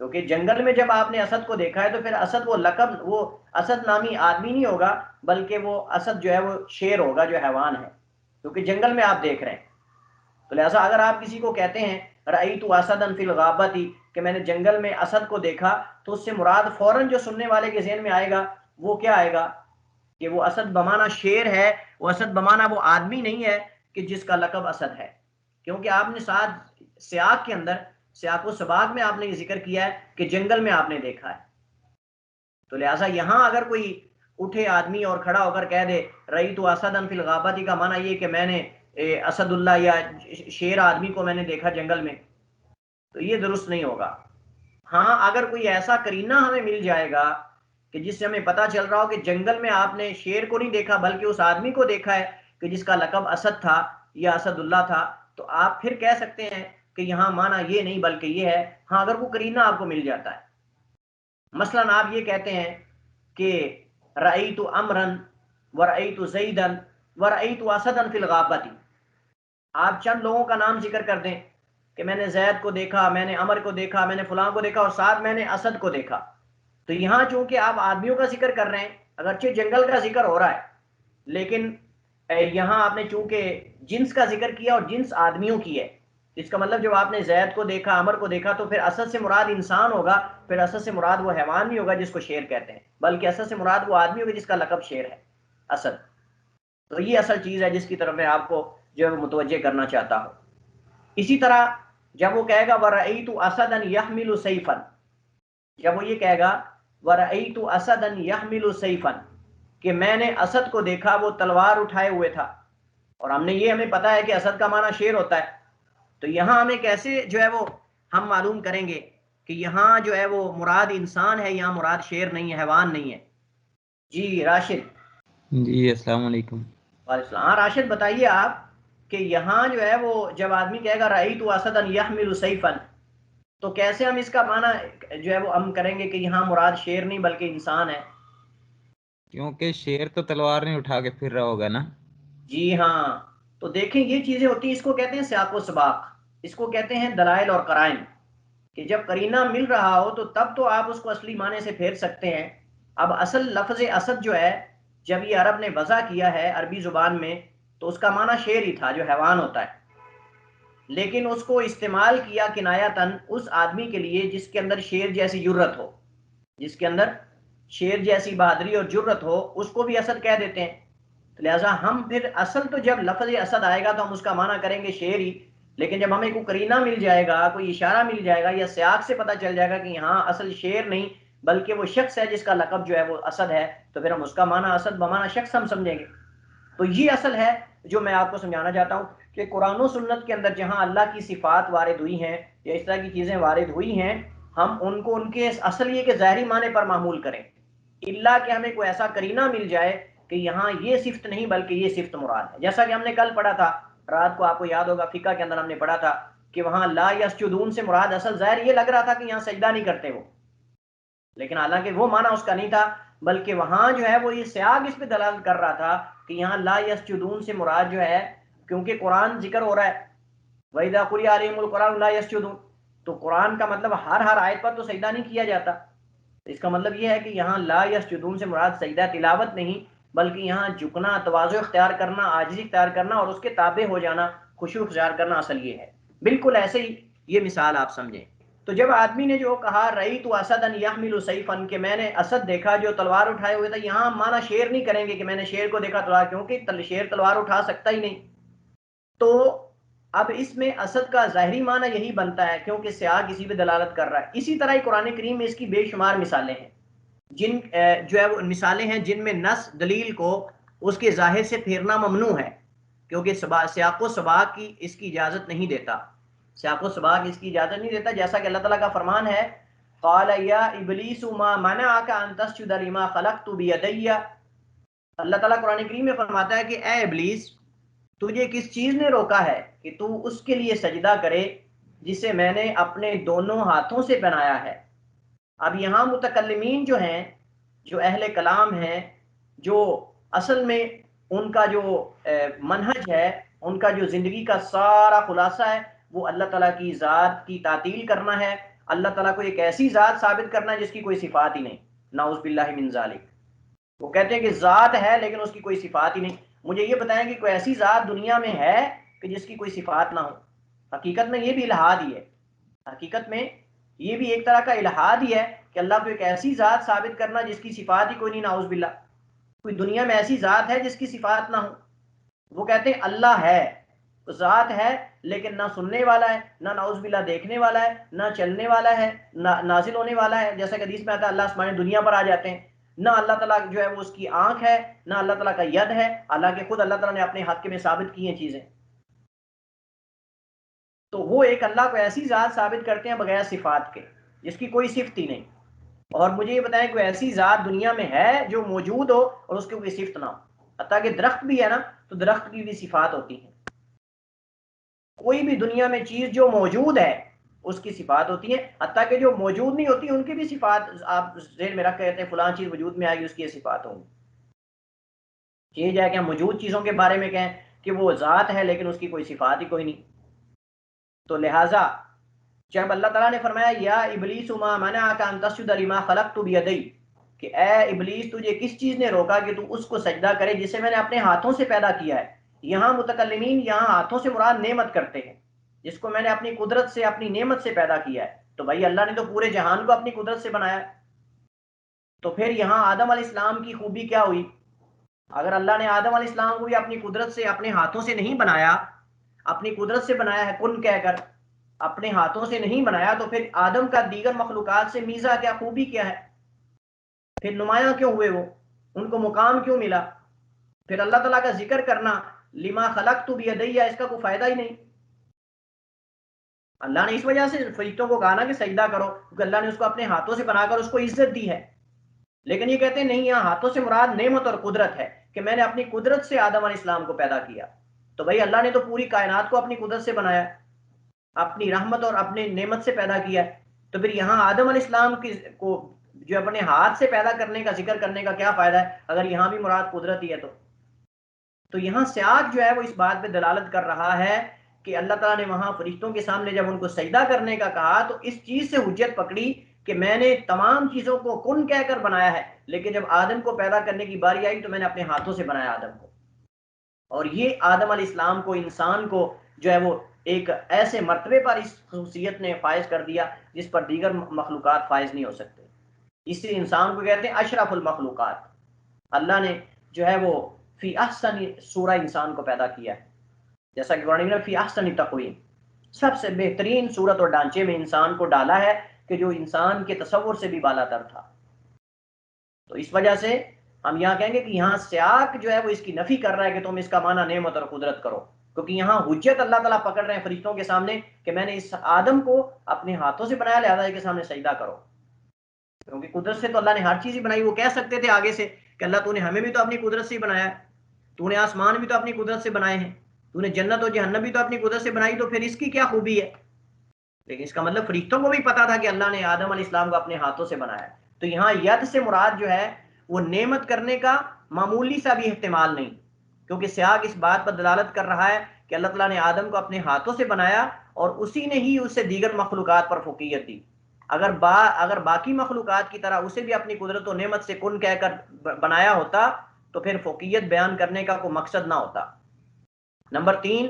کیونکہ جنگل میں جب آپ نے اسد کو دیکھا ہے تو پھر اسد وہ لقب، وہ اسد نامی آدمی نہیں ہوگا، بلکہ وہ اسد جو ہے وہ شیر ہوگا جو حیوان ہے، کیونکہ جنگل میں آپ دیکھ رہے ہیں۔ تو لہٰذا اگر آپ کسی کو کہتے ہیں رأیت اسدا فی الغابۃ، کہ میں نے جنگل میں اسد کو دیکھا، تو اس سے مراد فوراً جو سننے والے کے ذہن میں آئے گا وہ کیا آئے گا کہ وہ اسد بمعنی شیر ہے، وہ اسد بمعنی وہ آدمی نہیں ہے کہ جس کا لقب اسد ہے، کیونکہ آپ نے ساتھ سیاق کے اندر، سیاق و سباق میں آپ نے یہ ذکر کیا ہے کہ جنگل میں آپ نے دیکھا ہے۔ تو لہٰذا یہاں اگر کوئی اٹھے آدمی اور کھڑا ہو کر کہہ دے رأیت اسدا فی الغابۃ کا معنی یہ کہ میں نے اسد اللہ یا شیر آدمی کو میں نے دیکھا جنگل میں، تو یہ درست نہیں ہوگا۔ ہاں اگر کوئی ایسا قرینہ ہمیں مل جائے گا کہ جس سے ہمیں پتہ چل رہا ہو کہ جنگل میں آپ نے شیر کو نہیں دیکھا بلکہ اس آدمی کو دیکھا ہے کہ جس کا لقب اسد تھا یا اسد اللہ تھا، تو آپ پھر کہہ سکتے ہیں کہ یہاں معنی یہ نہیں بلکہ یہ ہے، ہاں اگر وہ قرینہ آپ کو مل جاتا ہے۔ مثلا آپ یہ کہتے ہیں کہ رأیت عمرا ورأیت زیدا ورأیت اسدا فی الغابۃ، آپ چند لوگوں کا نام ذکر کر دیں کہ میں نے زید کو دیکھا، میں نے عمر کو دیکھا، میں نے فلاں کو دیکھا، اور ساتھ میں نے اسد کو دیکھا، تو یہاں چونکہ آپ آدمیوں کا ذکر کر رہے ہیں، اگرچہ جنگل کا ذکر ہو رہا ہے، لیکن یہاں آپ نے چونکہ جنس کا ذکر کیا اور جنس آدمیوں کی ہے، اس کا مطلب جب آپ نے زید کو دیکھا، عمر کو دیکھا، تو پھر اسد سے مراد انسان ہوگا، پھر اسد سے مراد وہ حیوان نہیں ہوگا جس کو شیر کہتے ہیں، بلکہ اسد سے مراد وہ آدمی ہوگا جس کا لقب شیر ہے، اسد۔ تو یہ اصل چیز ہے جس کی طرف میں آپ کو جو ہے متوجہ کرنا چاہتا ہوں۔ اسی طرح جب وہ کہے گا وَرَأَيْتُ أَسَدًا يَحْمِلُ سَيْفًا، جب وہ یہ کہے گا وَرَأَيْتُ أَسَدًا يَحْمِلُ سَيْفًا کہ میں نے اسد کو دیکھا وہ تلوار اٹھائے ہوئے تھا، اور ہمیں پتا ہے کہ اسد کا معنی شیر ہوتا ہے، تو یہاں ہمیں کیسے جو ہے وہ ہم معلوم کریں گے کہ یہاں جو ہے وہ مراد انسان ہے، یہاں مراد شیر نہیں ہے، حیوان نہیں ہے؟ جی راشد۔ جی السلام علیکم۔ وعلیکم السلام۔ ہاں راشد بتائیے آپ کہ یہاں جو ہے وہ جب آدمی کہے گا رأیت اسدا یحمل سیفا، تو کیسے ہم اس کا معنی جو ہے وہ ہم کریں گے کہ یہاں مراد شیر نہیں بلکہ انسان ہے؟ کیونکہ شیر تو تلوار نہیں اٹھا کے پھر رہا ہوگا نا۔ جی ہاں، تو دیکھیں یہ چیزیں ہوتی ہیں، اس کو کہتے ہیں سیاق و سباق، اس کو کہتے ہیں دلائل اور قرائن، کہ جب قرینہ مل رہا ہو تو تب تو آپ اس کو اصلی معنی سے پھیر سکتے ہیں۔ اب اصل لفظ اسد جو ہے جب یہ عرب نے وضع کیا ہے عربی زبان میں تو اس کا معنی شیر ہی تھا جو حیوان ہوتا ہے، لیکن اس کو استعمال کیا کنایتاً اس آدمی کے لیے جس کے اندر شیر جیسی جرت ہو، جس کے اندر شیر جیسی بہادری اور جرت ہو، اس کو بھی اسد کہہ دیتے ہیں۔ لہٰذا ہم پھر اصل تو جب لفظ اسد آئے گا تو ہم اس کا معنی کریں گے شیر ہی، لیکن جب ہمیں کوئی قرینہ مل جائے گا، کوئی اشارہ مل جائے گا یا سیاق سے پتہ چل جائے گا کہ یہاں اصل شیر نہیں بلکہ وہ شخص ہے جس کا لقب جو ہے وہ اسد ہے، تو پھر ہم اس کا معنی اسد بمعنی شخص ہم سمجھیں گے۔ تو یہ اصل ہے جو میں آپ کو سمجھانا چاہتا ہوں کہ قرآن و سنت کے اندر جہاں اللہ کی صفات وارد ہوئی ہیں یا اس طرح کی چیزیں وارد ہوئی ہیں، ہم ان کو ان کے اصل یہ کہ ظاہری معنی پر معمول کریں، الا کہ ہمیں کوئی ایسا قرینہ مل جائے کہ یہاں یہ صفت نہیں بلکہ یہ صفت مراد ہے۔ جیسا کہ ہم نے کل پڑھا تھا، رات کو آپ کو یاد ہوگا فقہ کے اندر ہم نے پڑھا تھا کہ وہاں لا یسجدون سے مراد اصل ظاہر یہ لگ رہا تھا کہ یہاں سجدہ نہیں کرتے وہ، لیکن حالانکہ وہ معنی اس کا نہیں تھا، بلکہ وہاں جو ہے وہ یہ سیاق اس پہ دلالت کر رہا تھا کہ یہاں لا یسجدون سے مراد جو ہے، کیونکہ قرآن ذکر ہو رہا ہے وَإِذَا قُرِئَ عَلَيْهِمُ الْقُرْآنُ لَا يَسْجُدُونَ، تو قرآن کا مطلب ہر آیت پر تو سجدہ نہیں کیا جاتا، اس کا مطلب یہ ہے کہ یہاں لا یسجدون سے مراد سجدہ تلاوت نہیں بلکہ یہاں جھکنا، تواضع اختیار کرنا، عاجزی اختیار کرنا اور اس کے تابع ہو جانا، خشوع اختیار کرنا اصل یہ ہے۔ بالکل ایسے ہی یہ مثال آپ سمجھیں۔ تو جب آدمی نے جو کہا رأیت اسدا یحمل سیفا کہ میں نے اسد دیکھا جو تلوار اٹھائے ہوئے تھا، یہاں ہم معنی شیر نہیں کریں گے کہ میں نے شیر کو دیکھا تلوار، کیونکہ شیر تلوار اٹھا سکتا ہی نہیں۔ تو اب اس میں اسد کا ظاہری معنی یہی بنتا ہے کیونکہ سیاق اسی پہ دلالت کر رہا ہے۔ اسی طرح ہی قرآن کریم میں اس کی بے شمار مثالیں ہیں، جن جو ہے وہ مثالیں ہیں جن میں نص دلیل کو اس کے ظاہر سے پھیرنا ممنوع ہے، کیونکہ سیاق و سباق کی اس کی اجازت نہیں دیتا، سیاق و سباق اس کی اجازت نہیں دیتا۔ جیسا کہ اللہ تعالیٰ کا فرمان ہے قال یا ابلیس ما منعک ان تسجد لما خلقت بیدی، اللہ تعالیٰ قرآن کریم میں فرماتا ہے کہ اے ابلیس تجھے کس چیز نے روکا ہے کہ تو اس کے لیے سجدہ کرے جسے میں نے اپنے دونوں ہاتھوں سے بنایا ہے۔ اب یہاں متکلمین جو ہیں، جو اہل کلام ہیں، جو اصل میں ان کا جو منہج ہے، ان کا جو زندگی کا سارا خلاصہ ہے، وہ اللہ تعالیٰ کی ذات کی تعطیل کرنا ہے، اللہ تعالیٰ کو ایک ایسی ذات ثابت کرنا ہے جس کی کوئی صفات ہی نہیں، نعوذ باللہ من ذالک۔ وہ کہتے ہیں کہ ذات ہے لیکن اس کی کوئی صفات ہی نہیں۔ مجھے یہ بتائیں کہ کوئی ایسی ذات دنیا میں ہے کہ جس کی کوئی صفات نہ ہو؟ حقیقت میں یہ بھی الہاد ہی ہے، حقیقت میں یہ بھی ایک طرح کا الہاد ہی ہے کہ اللہ کو ایک ایسی ذات ثابت کرنا جس کی صفات ہی کوئی نہیں، نعوذ باللہ۔ کوئی دنیا میں ایسی ذات ہے جس کی صفات نہ ہو؟ وہ کہتے ہیں اللہ ہے، ذات ہے لیکن نہ سننے والا ہے، نہ نعوذ باللہ دیکھنے والا ہے، نہ چلنے والا ہے، نہ نازل ہونے والا ہے، جیسا کہ حدیث میں آتا ہے اللہ آسمان دنیا پر آ جاتے ہیں، نہ اللہ تعالیٰ جو ہے وہ اس کی آنکھ ہے، نہ اللہ تعالیٰ کا ید ہے، حالانکہ خود اللہ تعالیٰ نے اپنے حق میں ثابت کی ہیں چیزیں۔ تو وہ ایک اللہ کو ایسی ذات ثابت کرتے ہیں بغیر صفات کے جس کی کوئی صفت ہی نہیں۔ اور مجھے یہ بتائیں کوئی ایسی ذات دنیا میں ہے جو موجود ہو اور اس کی کوئی صفت نہ ہو؟ حتیٰ کہ درخت بھی ہے نا، تو درخت کی بھی صفات ہوتی ہیں۔ کوئی بھی دنیا میں چیز جو موجود ہے اس کی صفات ہوتی ہیں، حتیٰ کہ جو موجود نہیں ہوتی ان کی بھی صفات آپ ذہن میں رکھ کے کہتے ہیں فلاں چیز وجود میں آئے گی اس کی یہ صفات ہوں گی۔ یہ جائے کہ ہم موجود چیزوں کے بارے میں کہیں کہ وہ ذات ہے لیکن اس کی کوئی صفات ہی کوئی نہیں۔ تو لہٰذا جب اللہ تعالیٰ نے فرمایا یا ابلیس ما منعک ان تسجد لما خلقت بیدی کہ اے ابلیس تجھے کس چیز نے روکا کہ تو اس کو سجدہ کرے جسے میں نے اپنے ہاتھوں سے پیدا کیا ہے، یہاں متکلمین یہاں ہاتھوں سے مراد نعمت کرتے ہیں، جس کو میں نے اپنی قدرت سے اپنی نعمت سے پیدا کیا ہے. تو بھائی اللہ نے تو پورے جہان کو اپنی قدرت سے بنایا ہے. تو پھر یہاں آدم علیہ السلام کی خوبی کیا ہوئی؟ اگر اللہ نے آدم علیہ السلام کو بھی اپنی قدرت سے اپنے ہاتھوں سے نہیں بنایا، اپنی قدرت سے بنایا ہے کن کہہ کر، اپنے ہاتھوں سے نہیں بنایا، تو پھر آدم کا دیگر مخلوقات سے میزہ کیا، خوبی کیا ہے؟ پھر نمایاں کیوں ہوئے وہ؟ ان کو مقام کیوں ملا؟ پھر اللہ تعالیٰ کا ذکر کرنا لما خلقت بیدیا، اس کا کوئی فائدہ ہی نہیں. اللہ نے اس وجہ سے فرشتوں کو کہا نا کہ سجدہ کرو، کیونکہ اللہ نے اس کو اپنے ہاتھوں سے بنا کر اس کو عزت دی ہے. لیکن یہ کہتے ہیں نہیں، یہاں ہاتھوں سے مراد نعمت اور قدرت ہے کہ میں نے اپنی قدرت سے آدم علیہ السلام کو پیدا کیا. تو بھائی اللہ نے تو پوری کائنات کو اپنی قدرت سے بنایا، اپنی رحمت اور اپنی نعمت سے پیدا کیا. تو پھر یہاں آدم علیہ السلام کو جو اپنے ہاتھ سے پیدا کرنے کا ذکر کرنے کا کیا فائدہ ہے اگر یہاں بھی مراد قدرت ہی ہے؟ تو یہاں سیاق جو ہے وہ اس بات پہ دلالت کر رہا ہے کہ اللہ تعالیٰ نے وہاں فرشتوں کے سامنے جب ان کو سجدہ کرنے کا کہا تو اس چیز سے حجت پکڑی کہ میں نے تمام چیزوں کو کن کہہ کر بنایا ہے، لیکن جب آدم کو پیدا کرنے کی باری آئی تو میں نے اپنے ہاتھوں سے بنایا آدم کو. اور یہ آدم علیہ السلام کو، انسان کو جو ہے وہ ایک ایسے مرتبے پر اس خصوصیت نے فائز کر دیا جس پر دیگر مخلوقات فائز نہیں ہو سکتے. اس لیے انسان کو کہتے ہیں اشرف المخلوقات. اللہ نے جو ہے وہ فی احسن صورہ انسان کو پیدا کیا ہے، جیسا کہ قرآن میں فی احسن تقویم، سب سے بہترین صورت اور ڈھانچے میں انسان کو ڈالا ہے کہ جو انسان کے تصور سے بھی بالا تر تھا. تو اس وجہ سے ہم یہاں کہیں گے کہ یہاں سیاق جو ہے وہ اس کی نفی کر رہا ہے کہ تم اس کا معنی نعمت اور قدرت کرو، کیونکہ یہاں حجت اللہ تعالیٰ پکڑ رہے ہیں فرشتوں کے سامنے کہ میں نے اس آدم کو اپنے ہاتھوں سے بنایا، لہذا کے سامنے سجدہ کرو. کیونکہ قدرت سے تو اللہ نے ہر چیز ہی بنائی. وہ کہہ سکتے تھے آگے سے کہ اللہ تو نے ہمیں بھی تو اپنی قدرت سے ہی بنایا ہے، تو نے آسمان بھی تو اپنی قدرت سے بنائے ہیں، تو نے جنت و جہنم بھی تو اپنی قدرت سے بنائی، تو پھر اس کی کیا خوبی ہے؟ لیکن اس کا مطلب فرشتوں کو بھی پتا تھا کہ اللہ نے آدم علیہ السلام کو اپنے ہاتھوں سے بنایا. تو یہاں ید سے مراد جو ہے وہ نعمت کرنے کا معمولی سا بھی احتمال نہیں، کیونکہ سیاق اس بات پر دلالت کر رہا ہے کہ اللہ تعالیٰ نے آدم کو اپنے ہاتھوں سے بنایا اور اسی نے ہی اسے دیگر مخلوقات پر فوقیت دی. اگر باقی مخلوقات کی طرح اسے بھی اپنی قدرت و نعمت سے کن کہہ کر بنایا ہوتا تو پھر فوقیت بیان کرنے کا کوئی مقصد نہ ہوتا. نمبر 3،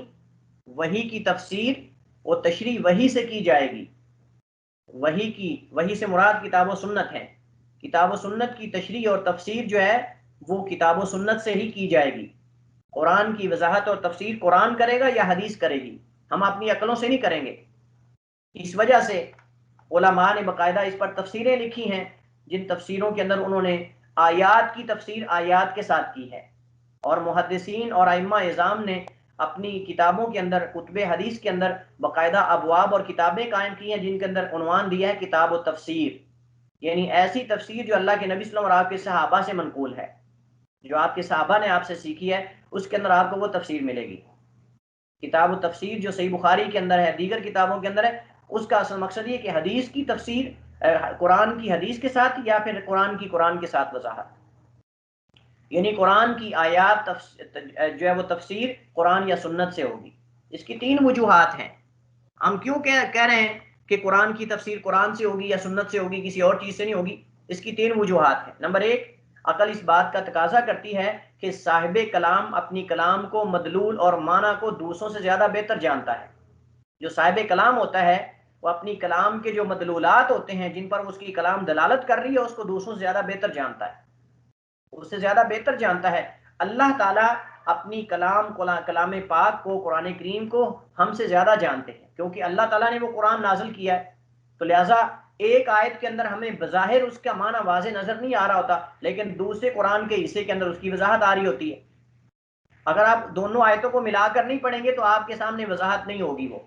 وحی کی تفسیر و تشریح وحی سے کی جائے گی. وحی سے مراد کتاب و سنت ہے. کتاب و سنت کی تشریح اور تفسیر جو ہے وہ کتاب و سنت سے ہی کی جائے گی. قرآن کی وضاحت اور تفسیر قرآن کرے گا یا حدیث کرے گی، ہم اپنی عقلوں سے نہیں کریں گے. اس وجہ سے علماء نے باقاعدہ اس پر تفسیریں لکھی ہیں، جن تفسیروں کے اندر انہوں نے آیات کی تفسیر آیات کے ساتھ کی ہے، اور محدثین اور ائمہ اعظام نے اپنی کتابوں کے اندر، کتب حدیث کے اندر باقاعدہ ابواب اور کتابیں قائم کی ہیں جن کے اندر عنوان دیا ہے کتاب و تفسیر، یعنی ایسی تفسیر جو اللہ کے نبی صلی اللہ علیہ وسلم اور آپ کے صحابہ سے منقول ہے، جو آپ کے صحابہ نے آپ سے سیکھی ہے، اس کے اندر آپ کو وہ تفسیر ملے گی. کتاب و تفسیر جو صحیح بخاری کے اندر ہے، دیگر کتابوں کے اندر ہے، اس کا اصل مقصد یہ کہ حدیث کی تفسیر قرآن کی حدیث کے ساتھ یا پھر قرآن کی قرآن کے ساتھ وضاحت، یعنی قرآن کی آیات جو ہے وہ تفسیر قرآن یا سنت سے ہوگی. اس کی 3 وجوہات ہیں. ہم کیوں کہہ رہے ہیں کہ قرآن کی تفسیر قرآن سے ہوگی یا سنت سے ہوگی، کسی اور چیز سے نہیں ہوگی؟ اس کی 3 وجوہات ہیں. نمبر 1، عقل اس بات کا تقاضا کرتی ہے کہ صاحب کلام اپنی کلام کو، مدلول اور معنی کو دوسروں سے زیادہ بہتر جانتا ہے. جو صاحب کلام ہوتا ہے وہ اپنی کلام کے جو مدلولات ہوتے ہیں، جن پر اس کی کلام دلالت کر رہی ہے، اس کو دوسروں سے زیادہ بہتر جانتا ہے، اس سے زیادہ بہتر جانتا ہے. اللہ تعالیٰ اپنی کلام پاک کو، قرآن کریم کو ہم سے زیادہ جانتے ہیں، کیونکہ اللہ تعالیٰ نے وہ قرآن نازل کیا ہے. تو لہٰذا ایک آیت کے اندر ہمیں بظاہر اس کا معنی واضح نظر نہیں آ رہا ہوتا، لیکن دوسرے قرآن کے حصے کے اندر اس کی وضاحت آ رہی ہوتی ہے. اگر آپ دونوں آیتوں کو ملا کر نہیں پڑھیں گے تو آپ کے سامنے وضاحت نہیں ہوگی، وہ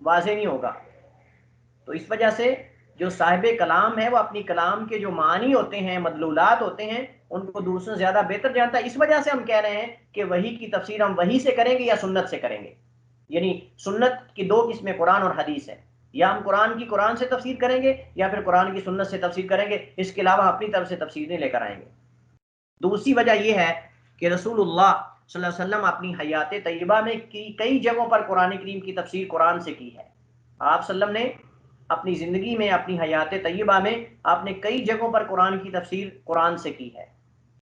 واضح نہیں ہوگا. تو اس وجہ سے جو صاحب کلام ہے وہ اپنی کلام کے جو معنی ہوتے ہیں، مدلولات ہوتے ہیں، ان کو دوسروں سے زیادہ بہتر جانتا ہے. اس وجہ سے ہم کہہ رہے ہیں کہ وحی کی تفسیر ہم وحی سے کریں گے یا سنت سے کریں گے. یعنی سنت کی 2 قسمیں قرآن اور حدیث ہے، یا ہم قرآن کی قرآن سے تفسیر کریں گے یا پھر قرآن کی سنت سے تفسیر کریں گے. اس کے علاوہ اپنی طرف سے تفسیر نہیں لے کر آئیں گے. دوسری وجہ یہ ہے کہ رسول اللہ صلی اللہ علیہ وسلم اپنی حیات طیبہ میں کئی جگہوں پر قرآن کریم کی تفسیر قرآن سے کی ہے. آپ صلی اللہ علیہ وسلم نے اپنی زندگی میں، اپنی حیات طیبہ میں آپ نے کئی جگہوں پر قرآن کی تفسیر قرآن سے کی ہے.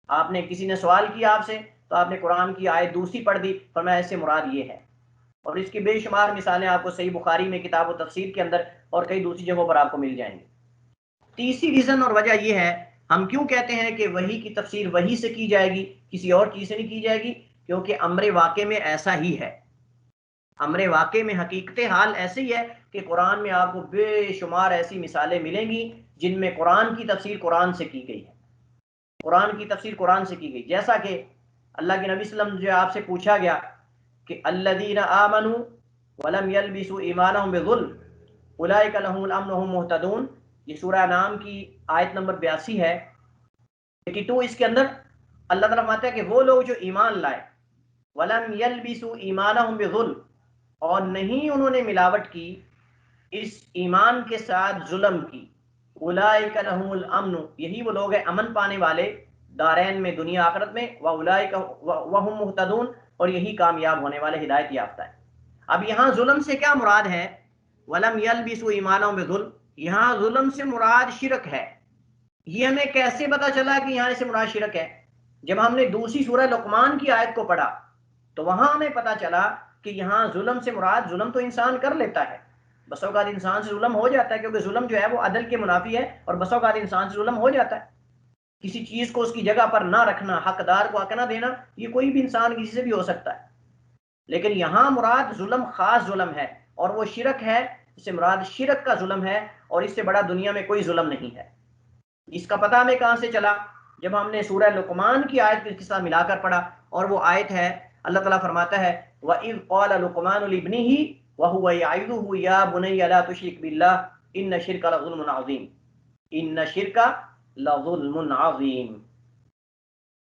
آپ نے، کسی نے سوال کیا آپ سے تو آپ نے قرآن کی آیت دوسری پڑھ دی، فرمایا اس سے مراد یہ ہے. اور اس کی بے شمار مثالیں آپ کو صحیح بخاری میں کتاب و تفسیر کے اندر اور کئی دوسری جگہوں پر آپ کو مل جائیں گی۔ تیسری ریزن اور وجہ یہ ہے ہم کیوں کہتے ہیں کہ وحی کی تفسیر وحی سے کی جائے گی، کسی اور چیز سے نہیں کی جائے گی، کیونکہ امر واقع میں ایسا ہی ہے، امر واقع میں حقیقت حال ایسے ہی ہے کہ قرآن میں آپ کو بے شمار ایسی مثالیں ملیں گی جن میں قرآن کی تفسیر قرآن سے کی گئی ہے، قرآن کی تفسیر قرآن سے کی گئی۔ جیسا کہ اللہ کے نبی صلی اللہ علیہ وسلم جو آپ سے پوچھا گیا کہ الذین آمنوا ولم یلبسوا ایمانہم بظلم اولئک لہم الامن وہم مہتدون، یہ سورہ انعام کی آیت نمبر 82 ہے، 82۔ اس کے اندر اللہ تعالیٰ فرماتا ہے کہ وہ لوگ جو ایمان لائے، ولم یلبسوا ایمانہم بظلم، اور نہیں انہوں نے ملاوٹ کی اس ایمان کے ساتھ ظلم کی، اولئک لہم الامن، یہی وہ لوگ ہیں امن پانے والے دارین میں، دنیا آخرت میں، واولئک وہم مہتدون، اور یہی کامیاب ہونے والے، ہدایت یافتہ ہے۔ اب یہاں ظلم سے کیا مراد ہے؟ ولم یلبسوا ایمانہم بظلم، یہاں ظلم سے مراد شرک ہے۔ یہ ہمیں کیسے پتا چلا کہ یہاں سے مراد شرک ہے؟ جب ہم نے دوسری سورہ لقمان کی آیت کو پڑھا تو وہاں ہمیں پتا چلا کہ یہاں ظلم سے مراد، ظلم تو انسان کر لیتا ہے، بس اوقات انسان سے ظلم ہو جاتا ہے، کیونکہ ظلم جو ہے وہ عدل کے منافی ہے، اور بس اوقات انسان سے ظلم ہو جاتا ہے۔ کسی چیز کو اس کی جگہ پر نہ رکھنا، حقدار کو حق نہ دینا، یہ کوئی بھی انسان کسی سے بھی ہو سکتا ہے، لیکن یہاں مراد ظلم خاص ظلم ہے، اور وہ شرک ہے، اس سے مراد شرک کا ظلم ہے، اور اس سے بڑا دنیا میں کوئی ظلم نہیں ہے۔ اس کا پتہ ہمیں کہاں سے چلا؟ جب ہم نے سورہ لقمان کی آیت کے ساتھ ملا کر پڑھا، اور وہ آیت ہے اللہ تعالیٰ فرماتا ہے وَإِذْ قَالَ لُقْمَانُ لِابْنِهِ وَهُوَ يَعِظُهُ يَا بُنَيَّ لَا تُشْرِكْ بِاللَّهِ إِنَّ الشِّرْكَ لَظُلْمٌ عَظِيمٌ، إِنَّ الشِّرْكَ لَظُلْمٌ عَظِيمٌ۔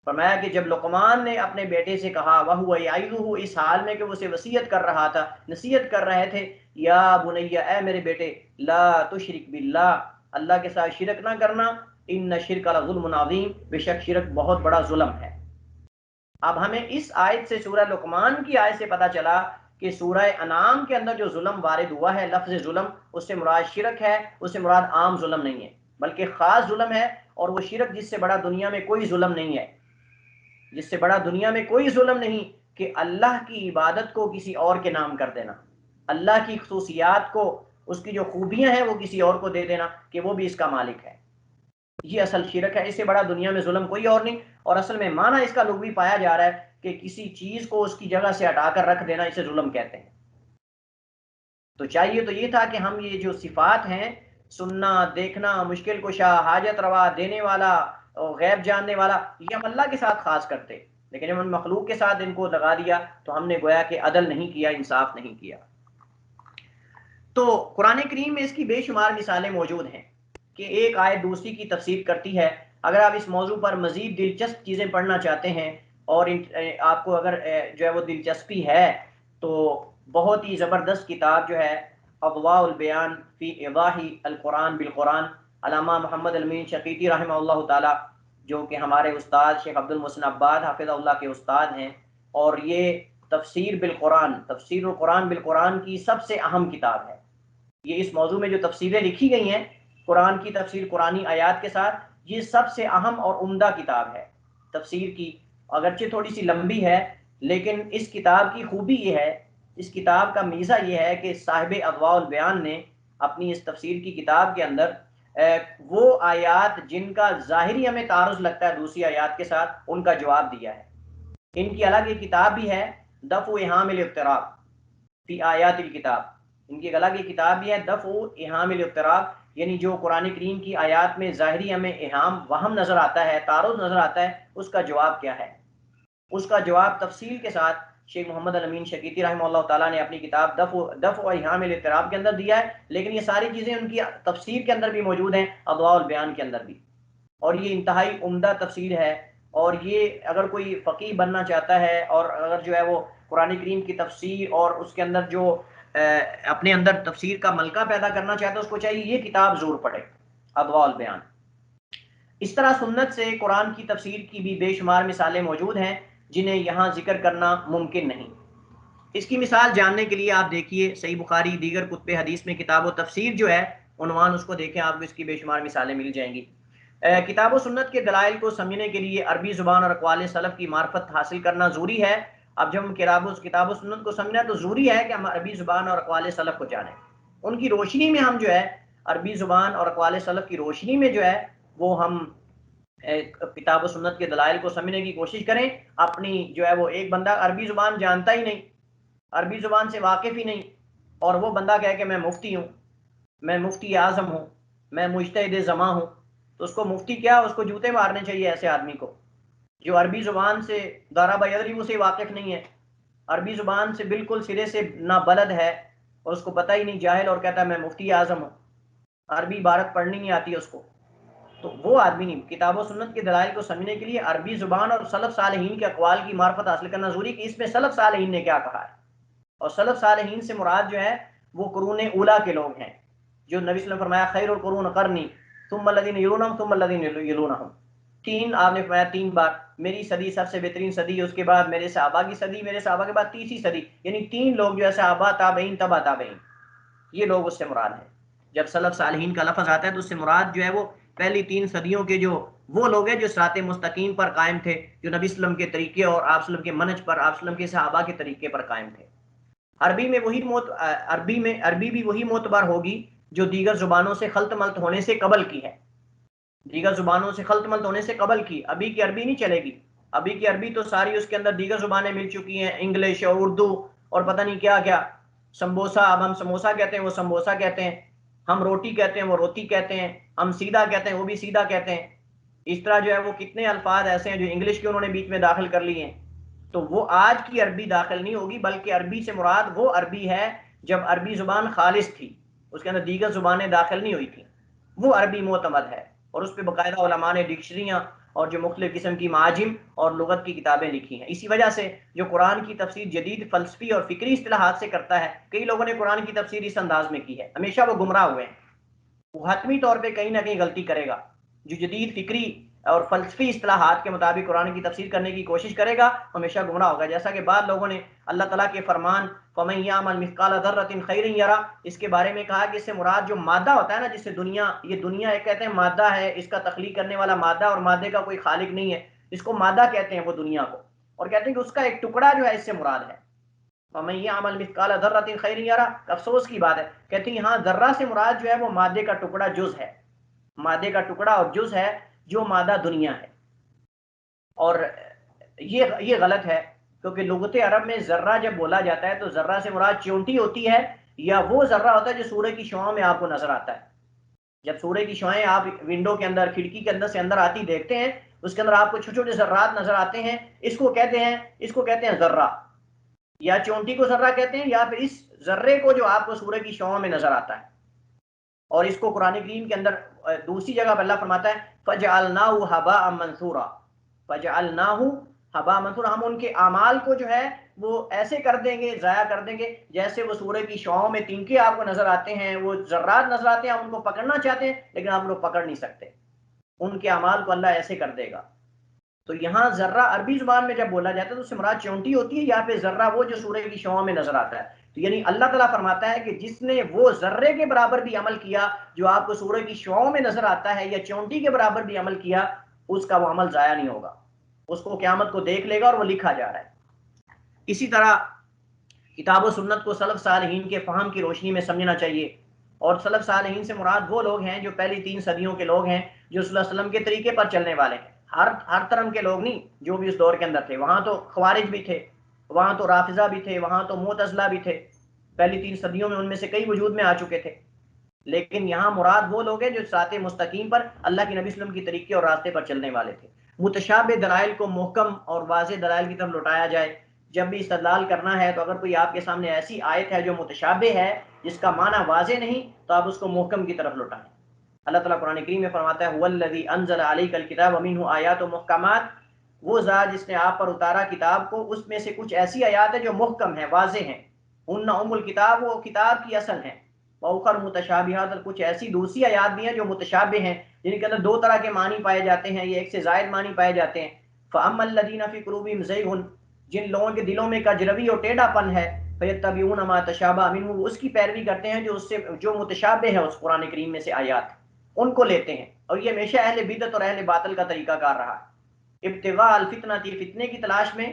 فرمایا کہ جب لقمان نے اپنے بیٹے سے کہا وَهُوَ يَعِظُهُ، اس حال میں کہ وہ اسے وصیت کر رہا تھا، نصیحت کر رہے تھے، یا بنیہ، اے میرے بیٹے، لا تشرک باللہ، اللہ کے ساتھ شرک نہ کرنا، ان شرک لظلم عظیم، بے شک شرک بہت بڑا ظلم ہے۔ اب ہمیں اس آیت سے، سورہ لقمان کی آیت سے پتا چلا کہ سورہ انعام کے اندر جو ظلم وارد ہوا ہے، لفظ ظلم، اس سے مراد شرک ہے، اس سے مراد عام ظلم نہیں ہے، بلکہ خاص ظلم ہے، اور وہ شرک جس سے بڑا دنیا میں کوئی ظلم نہیں ہے، جس سے بڑا دنیا میں کوئی ظلم نہیں کہ اللہ کی عبادت کو کسی اور کے نام کر دینا، اللہ کی خصوصیات کو، اس کی جو خوبیاں ہیں وہ کسی اور کو دے دینا کہ وہ بھی اس کا مالک ہے، یہ اصل شرک ہے۔ اس سے بڑا دنیا میں ظلم کوئی اور نہیں، اور اصل میں معنی اس کا لغوی پایا جا رہا ہے کہ کسی چیز کو اس کی جگہ سے ہٹا کر رکھ دینا، اسے ظلم کہتے ہیں۔ تو چاہیے تو یہ تھا کہ ہم یہ جو صفات ہیں، سننا، دیکھنا، مشکل کشا، حاجت روا، دینے والا، غیب جاننے والا، یہ ہم اللہ کے ساتھ خاص کرتے، لیکن جب ہم مخلوق کے ساتھ ان کو لگا دیا تو ہم نے گویا کہ عدل نہیں کیا، انصاف نہیں کیا۔ تو قرآن کریم میں اس کی بے شمار مثالیں موجود ہیں کہ ایک آیت دوسری کی تفسیر کرتی ہے۔ اگر آپ اس موضوع پر مزید دلچسپ چیزیں پڑھنا چاہتے ہیں، اور آپ کو اگر جو ہے وہ دلچسپی ہے، تو بہت ہی زبردست کتاب جو ہے اضواء البیان فی ایضاح القرآن بالقرآن، علامہ محمد امین شنقیطی رحمہ اللہ تعالی، جو کہ ہمارے استاد شیخ عبد المحسن عباد حافظ اللہ کے استاد ہیں، اور یہ تفسیر بالقرآن، تفسیر القرآن بالقرآن کی سب سے اہم کتاب ہے۔ یہ اس موضوع میں جو تفسیریں لکھی گئی ہیں قرآن کی تفسیر قرآنی آیات کے ساتھ، یہ سب سے اہم اور عمدہ کتاب ہے تفسیر کی، اگرچہ تھوڑی سی لمبی ہے، لیکن اس کتاب کی خوبی یہ ہے، اس کتاب کا میزہ یہ ہے کہ صاحب اضواء البیان نے اپنی اس تفسیر کی کتاب کے اندر وہ آیات جن کا ظاہری ہمیں تعارض لگتا ہے دوسری آیات کے ساتھ، ان کا جواب دیا ہے۔ ان کی الگ ایک کتاب بھی ہے، دفع ایہام الاضطراب فی آیات الکتاب، ان کی الگ ایک کتاب بھی ہے، دفع ایہام الاضطراب، یعنی جو قرآن کریم کی آیات میں ظاہری ہمیں ایہام، وہم نظر آتا ہے، تعارض نظر آتا ہے، اس کا جواب کیا ہے۔ اس کا جواب تفصیل کے ساتھ شیخ محمد امین شنقیطی رحمہ اللہ تعالیٰ نے اپنی کتاب دفع ایہام الاضطراب کے اندر دیا ہے، لیکن یہ ساری چیزیں ان کی تفسیر کے اندر بھی موجود ہیں، اضواء البیان کے اندر بھی، اور یہ انتہائی عمدہ تفسیر ہے۔ اور یہ اگر کوئی فقیہ بننا چاہتا ہے، اور اگر جو ہے وہ قرآن کریم کی تفسیر اور اس کے اندر جو اپنے اندر تفسیر کا ملکہ پیدا کرنا چاہتا ہے، اس کو چاہیے یہ کتاب ضرور پڑھے، اضواء البیان۔ اس طرح سنت سے قرآن کی تفسیر کی بھی بے شمار مثالیں موجود ہیں جنہیں یہاں ذکر کرنا ممکن نہیں۔ اس کی مثال جاننے کے لیے آپ دیکھیے صحیح بخاری، دیگر کتب حدیث میں کتاب و تفسیر جو ہے عنوان، اس کو دیکھیں، آپ کو اس کی بے شمار مثالیں مل جائیں گی۔ کتاب و سنت کے دلائل کو سمجھنے کے لیے عربی زبان اور اقوال سلف کی معرفت حاصل کرنا ضروری ہے۔ اب جب ہم کتاب و سنت کو سمجھنا تو ضروری ہے کہ ہم عربی زبان اور اقوال سلف کو جانیں، ان کی روشنی میں ہم جو ہے عربی زبان اور اقوال سلف کی روشنی میں جو ہے وہ ہم کتاب و سنت کے دلائل کو سمجھنے کی کوشش کریں۔ اپنی جو ہے وہ ایک بندہ عربی زبان جانتا ہی نہیں، عربی زبان سے واقف ہی نہیں، اور وہ بندہ کہے کہ میں مفتی ہوں، میں مفتی اعظم ہوں، میں مجتہد زماں ہوں، تو اس کو مفتی کیا، اس کو جوتے مارنے چاہیے ایسے آدمی کو جو عربی زبان سے دارا بیدری سے واقف نہیں ہے، عربی زبان سے بالکل سرے سے نابلد ہے اور اس کو پتہ ہی نہیں، جاہل، اور کہتا ہے میں مفتی اعظم ہوں، عربی عبارت پڑھنی نہیں آتی اس کو، تو وہ آدمی نہیں۔ کتاب و سنت کے دلائل کو سمجھنے کے لیے عربی زبان اور سلف صالحین کے اقوال کی معرفت حاصل کرنا ضروری کہ اس میں سلف صالحین نے کیا کہا ہے، اور سلف صالحین سے مراد جو ہے وہ قرون اولا کے لوگ ہیں، جو نبی صلی اللہ علیہ وسلم فرمایا خیر القرون قرنی ثم الذین یلونہم ثم الذین یلونہم، تین آپ نے فرمایا 3 بار، میری صدی سب سے بہترین صدی، اس کے بعد میرے صحابہ کی صدی، میرے صحابہ کے بعد تیسری صدی، یعنی 3 لوگ جو ہے صحابہ تابعین تبع تابعین، یہ لوگ اس سے مراد ہیں۔ جب سلف صالحین کا لفظ آتا ہے تو اس سے مراد جو ہے وہ پہلی 3 صدیوں کے جو وہ لوگ ہیں جو صراط مستقیم پر قائم تھے، جو نبی صلی اللہ علیہ وسلم کے طریقے اور آپ صلی اللہ علیہ وسلم کے منہج پر، آپ صلی اللہ علیہ وسلم کے صحابہ کے طریقے پر قائم تھے۔ عربی بھی وہی معتبر ہوگی جو دیگر زبانوں سے خلط ملط ہونے سے قبل کی ہے، دیگر زبانوں سے خلط ملط ہونے سے قبل کی، ابھی کی عربی نہیں چلے گی، ابھی کی عربی تو ساری اس کے اندر دیگر زبانیں مل چکی ہیں، انگلش اور اردو اور پتہ نہیں کیا کیا، سمبوسا، اب ہم سموسا کہتے ہیں وہ سمبوسا کہتے ہیں، ہم روٹی کہتے ہیں وہ روٹی کہتے ہیں، ہم سیدھا کہتے ہیں وہ بھی سیدھا کہتے ہیں، اس طرح جو ہے وہ کتنے الفاظ ایسے ہیں جو انگلش کے انہوں نے بیچ میں داخل کر لی ہیں، تو وہ آج کی عربی داخل نہیں ہوگی، بلکہ عربی سے مراد وہ عربی ہے جب عربی زبان خالص تھی، اس کے اندر دیگر زبانیں داخل نہیں ہوئی تھیں، وہ عربی معتمد ہے، اور اس پہ باقاعدہ علماء نے ڈکشنریاں اور جو مختلف قسم کی معاجم اور لغت کی کتابیں لکھی ہیں۔ اسی وجہ سے جو قرآن کی تفسیر جدید فلسفی اور فکری اصطلاحات سے کرتا ہے، کئی لوگوں نے قرآن کی تفسیر اس انداز میں کی ہے، ہمیشہ وہ گمراہ ہوئے ہیں، وہ حتمی طور پہ کہیں نہ کہیں غلطی کرے گا۔ جو جدید فکری اور فلسفی اصطلاحات کے مطابق قرآن کی تفسیر کرنے کی کوشش کرے گا ہمیشہ گمراہ ہوگا، جیسا کہ بعض لوگوں نے اللہ تعالیٰ کے فرمان فَمَن يَعْمَلْ مِثْقَالَ ذَرَّةٍ خَيْرًا يَرَهُ اس کے بارے میں کہا کہ اس سے مراد جو مادہ ہوتا ہے نا، جس سے دنیا، یہ دنیا ایک کہتے ہیں مادہ ہے، اس کا تخلیق کرنے والا مادہ، اور مادے کا کوئی خالق نہیں ہے، اس کو مادہ کہتے ہیں وہ دنیا کو، اور کہتے ہیں کہ اس کا ایک ٹکڑا جو ہے اس سے مراد ہے۔ فَمَن يَعْمَلْ مِثْقَالَ ذَرَّةٍ خَيْرًا يَرَهُ، افسوس کی بات ہے، کہتے ہیں یہاں ذرہ سے مراد جو ہے وہ مادے کا ٹکڑا جز ہے، مادے کا ٹکڑا اور جز ہے جو مادہ دنیا ہے، اور یہ غلط ہے، کیونکہ لغت عرب میں ذرہ جب بولا جاتا ہے تو ذرہ سے مراد چونٹی ہوتی ہے، یا وہ ذرہ ہوتا ہے جو سورج کی شعاعوں میں آپ کو نظر آتا ہے، جب سورج کی شعاعیں آپ ونڈو کے اندر، کھڑکی کے اندر سے اندر آتی دیکھتے ہیں، اس کے اندر آپ کو چھوٹے چھوٹے ذرات نظر آتے ہیں، اس کو کہتے ہیں ذرہ، یا چونٹی کو ذرہ کہتے ہیں، یا پھر اس ذرے کو جو آپ کو سورج کی شعاعوں میں نظر آتا ہے۔ اور اس کو قرآن کریم کے اندر دوسری جگہ پر اللہ فرماتا ہے فَجْعَلْنَاهُ هَبَاءً مَنْثُورًا، فَجْعَلْنَاهُ هَبَاءً مَنْثُورًا، ہم ان کے اعمال کو جو ہے وہ ایسے کر دیں گے، ضائع کر دیں گے، جیسے وہ سورج کی شعاعوں میں تنکے آپ کو نظر آتے ہیں، وہ ذرات نظر آتے ہیں، آپ ان کو پکڑنا چاہتے ہیں لیکن آپ ان کو پکڑ نہیں سکتے، ان کے اعمال کو اللہ ایسے کر دے گا۔ تو یہاں ذرہ عربی زبان میں جب بولا جاتا ہے تو اس سے مراد چونٹی ہوتی ہے، یا پھر ذرہ وہ جو سورج کی شعاعوں میں نظر آتا ہے، تو یعنی اللہ تعالیٰ فرماتا ہے کہ جس نے وہ ذرے کے برابر بھی عمل کیا جو آپ کو سورج کی شعاعوں میں نظر آتا ہے، یا چونٹی کے برابر بھی عمل کیا، اس کا وہ عمل ضائع نہیں ہوگا، اس کو قیامت کو دیکھ لے گا اور وہ لکھا جا رہا ہے۔ اسی طرح کتاب و سنت کو سلف صالحین کے فہم کی روشنی میں سمجھنا چاہیے، اور سلف صالحین سے مراد وہ لوگ ہیں جو پہلی 3 صدیوں کے لوگ ہیں، جو صلی اللہ علیہ وسلم کے طریقے پر چلنے والے ہیں، ہر طرح کے لوگ نہیں، جو بھی اس دور کے اندر تھے، وہاں تو خوارج بھی تھے، وہاں تو رافضہ بھی تھے، وہاں تو معتزلہ بھی تھے، پہلی 3 صدیوں میں ان میں سے کئی وجود میں آ چکے تھے، لیکن یہاں مراد وہ لوگ ہیں جو صراط مستقیم پر اللہ کے نبی صلی اللہ علیہ وسلم کی طریقے اور راستے پر چلنے والے تھے۔ متشابہ دلائل کو محکم اور واضح دلائل کی طرف لوٹایا جائے، جب بھی استدلال کرنا ہے تو اگر کوئی آپ کے سامنے ایسی آیت ہے جو متشابہ ہے، جس کا معنی واضح نہیں، تو آپ اس کو محکم کی طرف لوٹائیں۔ اللہ تعالیٰ قرآن کریم میں فرماتا ہے هو الذی انزل علیک الکتاب ومنہ آیات محکمات، وہ ذات جس نے آپ پر اتارا کتاب کو، اس میں سے کچھ ایسی آیات ہیں جو محکم ہیں، واضح ہیں، ان ام الکتاب، وہ کتاب کی اصل ہیں، وَأُخَرُ مُتَشَابِهَاتٌ، اور کچھ ایسی دوسری آیات بھی ہیں جو متشابہ ہیں، جن کے اندر 2 طرح کے معنی پائے جاتے ہیں، یہ ایک سے زائد معنی پائے جاتے ہیں۔ فَأَمَّا الَّذِينَ فِي قُلُوبِهِمْ زَيْغٌ، جن لوگوں کے دلوں میں کجروی اور ٹیڑھا پن ہے، فَيَتَّبِعُونَ مَا تَشَابَهَ مِنْهُ، وہ اس کی پیروی کرتے ہیں جو متشابہ ہے اس قرآن کریم میں سے آیات، ان کو لیتے ہیں، اور یہ ہمیشہ اہل بدعت اور اہل باطل کا طریقہ کار رہا ہے۔ ابتغاء الفتنہ، فتنے کی تلاش میں،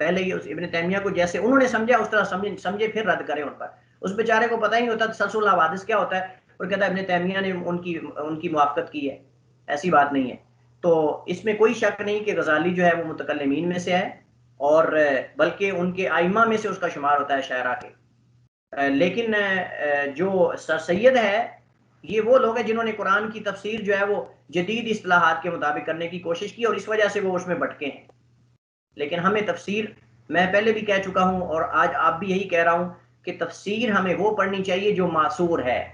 پہلے ہی اس ابن تیمیہ کو جیسے انہوں نے سمجھا اس طرح سمجھے پھر رد کرے ان پر. اس بیچارے کو پتہ ہی نہیں ہوتا تسلسل الحوادث کیا ہوتا ہے، اور کہتا ہے ابن تیمیہ نے ان کی موافقت کی ہے. ایسی بات نہیں ہے. تو اس میں کوئی شک نہیں کہ غزالی جو ہے وہ متکلمین میں سے ہے، اور بلکہ ان کے ائمہ میں سے اس کا شمار ہوتا ہے شاعرہ کے. لیکن جو سر سید ہے یہ وہ لوگ ہیں جنہوں نے قرآن کی تفسیر جو ہے وہ جدید اصطلاحات کے مطابق کرنے کی کوشش کی، اور اس وجہ سے وہ اس میں بھٹکے ہیں. لیکن ہمیں تفسیر، میں پہلے بھی کہہ چکا ہوں اور آج آپ بھی یہی کہہ رہا ہوں کہ تفسیر ہمیں وہ پڑھنی چاہیے جو معصور ہے.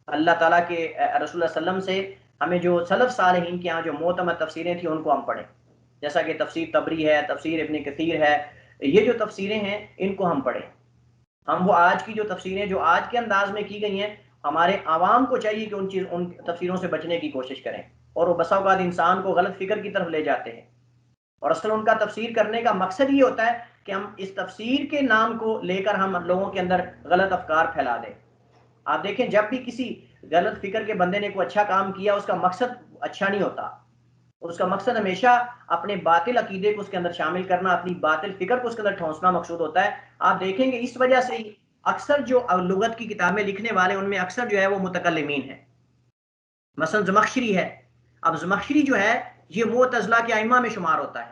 اللہ تعالیٰ کے رسول اللہ علیہ وسلم سے ہمیں جو سلف صالحین کے ہاں جو معتمد تفسیریں تھیں ان کو ہم پڑھیں، جیسا کہ تفسیر طبری ہے، تفسیر ابن کثیر ہے. یہ جو تفسیریں ہیں ان کو ہم پڑھیں. ہم وہ آج کی جو تفسیریں جو آج کے انداز میں کی گئی ہیں، ہمارے عوام کو چاہیے کہ ان تفسیروں سے بچنے کی کوشش کریں، اور وہ بسا اوقات انسان کو غلط فکر کی طرف لے جاتے ہیں. اور اصل ان کا تفسیر کرنے کا مقصد یہ ہوتا ہے کہ ہم اس تفسیر کے نام کو لے کر ہم لوگوں کے اندر غلط افکار پھیلا دیں. آپ دیکھیں جب بھی کسی غلط فکر کے بندے نے کوئی اچھا کام کیا اس کا مقصد اچھا نہیں ہوتا. اس کا مقصد ہمیشہ اپنے باطل عقیدے کو اس کے اندر شامل کرنا، اپنی باطل فکر کو اس کے اندر ٹھونسنا مقصود ہوتا ہے. آپ دیکھیں گے اس وجہ سے ہی اکثر جو لغت کی کتابیں لکھنے والے ان میں اکثر جو ہے وہ متکلمین ہیں. مثلا زمخشری ہے. اب زمخشری جو ہے یہ معتزلہ کے ائمہ میں شمار ہوتا ہے،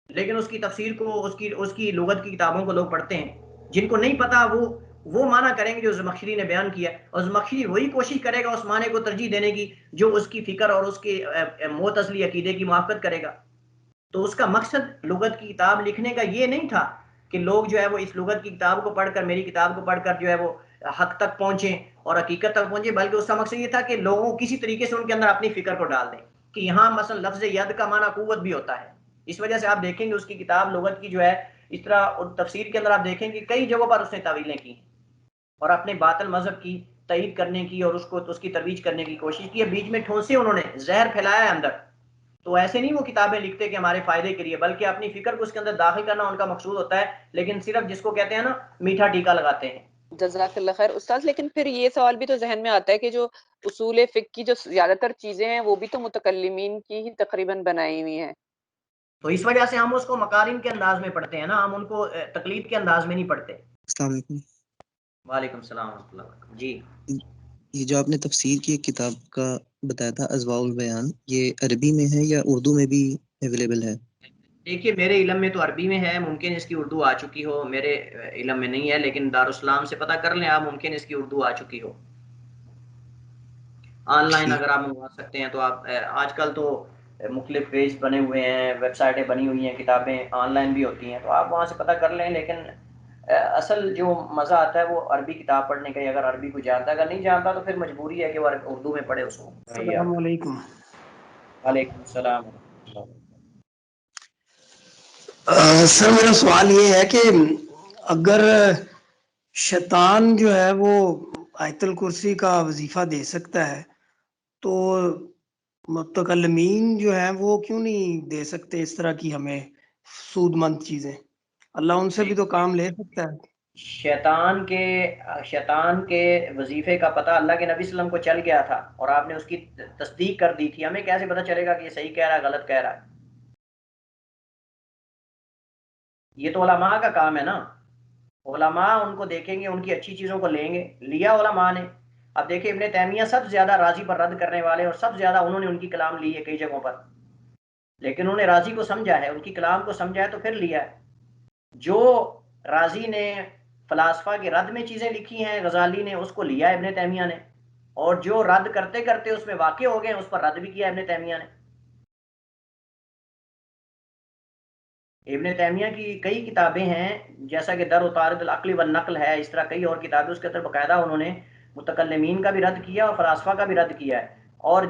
لیکن اس کی تفسیر کو اس کی لغت کی کتابوں کو لوگ پڑھتے ہیں. جن کو نہیں پتا وہ معنی کریں گے جو زمخشری نے بیان کیا، اور زمخشری وہی کوشش کرے گا اس معنی کو ترجیح دینے کی جو اس کی فکر اور اس کے معتزلی عقیدے کی موافقت کرے گا. تو اس کا مقصد لغت کی کتاب لکھنے کا یہ نہیں تھا کہ لوگ جو ہے وہ اس لغت کی کتاب کو پڑھ کر، میری کتاب کو پڑھ کر جو ہے وہ حق تک پہنچیں اور حقیقت تک پہنچیں، بلکہ اس کا مقصد یہ تھا کہ لوگوں کسی طریقے سے ان کے اندر اپنی فکر کو ڈال دیں کہ یہاں مثلا لفظ ید کا معنی قوت بھی ہوتا ہے. اس وجہ سے آپ دیکھیں گے اس کی کتاب لغت کی جو ہے اس طرح تفسیر کے اندر آپ دیکھیں گے کئی جگہوں پر اس نے تعویلیں کی اور اپنے باطل مذہب کی تائید کرنے کی اور اس کی ترویج کرنے کی کوشش کی ہے. بیچ میں ٹھونسے انہوں نے زہر پھیلایا ہے اندر. تو ایسے نہیں وہ کتابیں لکھتے کہ ہمارے فائدے کے لیے، بلکہ اپنی فکر کو اس کے اندر داخل کرنا ان کا مقصود ہوتا ہے، لیکن صرف جس کو کہتے ہیں نا میٹھا ٹیکا لگاتے ہیں. جزاک اللہ خیر استاد. لیکن پھر یہ سوال بھی تو ذہن میں آتا ہے کہ جو اصول فقہ کی جو زیادہ تر چیزیں ہیں وہ بھی تو متکلمین کی ہی تقریباً بنائی ہوئی ہیں. تو اس وجہ سے ہم اس کو مکارم کے انداز میں پڑھتے ہیں نا، ہم ان کو تقلید کے انداز میں نہیں پڑھتے. السلام علیکم. وعلیکم السلام ورحمۃ اللہ وبرکاتہ. جی یہ جو آپ نے تفسیر کی ایک کتاب کا بتایا تھا اضواء البیان، یہ عربی میں ہے یا اردو میں بھی اویلیبل ہے؟ دیکھیے میرے علم میں تو عربی میں ہے، ممکن اس کی اردو آ چکی ہو، میرے علم میں نہیں ہے، لیکن دارالاسلام سے پتہ کر لیں آپ، ممکن اس کی اردو آ چکی ہو. آن لائن اگر آپ منگوا سکتے ہیں تو آپ، آج کل تو مختلف پیج بنے ہوئے ہیں، ویب سائٹیں بنی ہوئی ہیں، کتابیں آن لائن بھی ہوتی ہیں، تو آپ وہاں سے پتہ کر لیں. لیکن اصل جو مزہ آتا ہے وہ عربی کتاب پڑھنے کا، اگر عربی کو جانتا ہے، اگر نہیں جانتا تو پھر مجبوری ہے کہ وہ اردو میں پڑھے اس کو. السلام علیکم. وعلیکم السلام. سر میرا سوال یہ ہے کہ اگر شیطان جو ہے وہ آیت الکرسی کا وظیفہ دے سکتا ہے تو متکلمین جو ہیں وہ کیوں نہیں دے سکتے اس طرح کی ہمیں سود مند چیزیں؟ اللہ ان سے بھی تو کام لے سکتا ہے. شیطان کے وظیفے کا پتہ اللہ کے نبی صلی اللہ علیہ وسلم کو چل گیا تھا اور آپ نے اس کی تصدیق کر دی تھی. ہمیں کیسے پتہ چلے گا کہ یہ صحیح کہہ رہا ہے غلط کہہ رہا ہے؟ یہ تو علماء کا کام ہے نا. علماء ان کو دیکھیں گے، ان کی اچھی چیزوں کو لیں گے. لیا علماء نے. اب دیکھیں ابن تیمیہ سب سے زیادہ راضی پر رد کرنے والے اور سب سے زیادہ انہوں نے ان کی کلام لی ہے کئی جگہوں پر، لیکن انہوں نے راضی کو سمجھا ہے، ان کی کلام کو سمجھا ہے تو پھر لیا ہے. جو راضی نے فلاسفہ کے رد میں چیزیں لکھی ہیں غزالی نے اس کو لیا ابن تیمیہ نے، اور جو رد کرتے کرتے اس میں واقع ہو گئے اس پر رد بھی کیا ابن تیمیہ نے. ابن تیمیہ کی کئی کتابیں ہیں جیسا کہ در و طارد العقل والنقل ہے، اس طرح کئی اور کتابیں، اس کے اندر باقاعدہ انہوں نے متکلمین کا بھی رد کیا اور فلاسفہ کا بھی رد کیا ہے. اور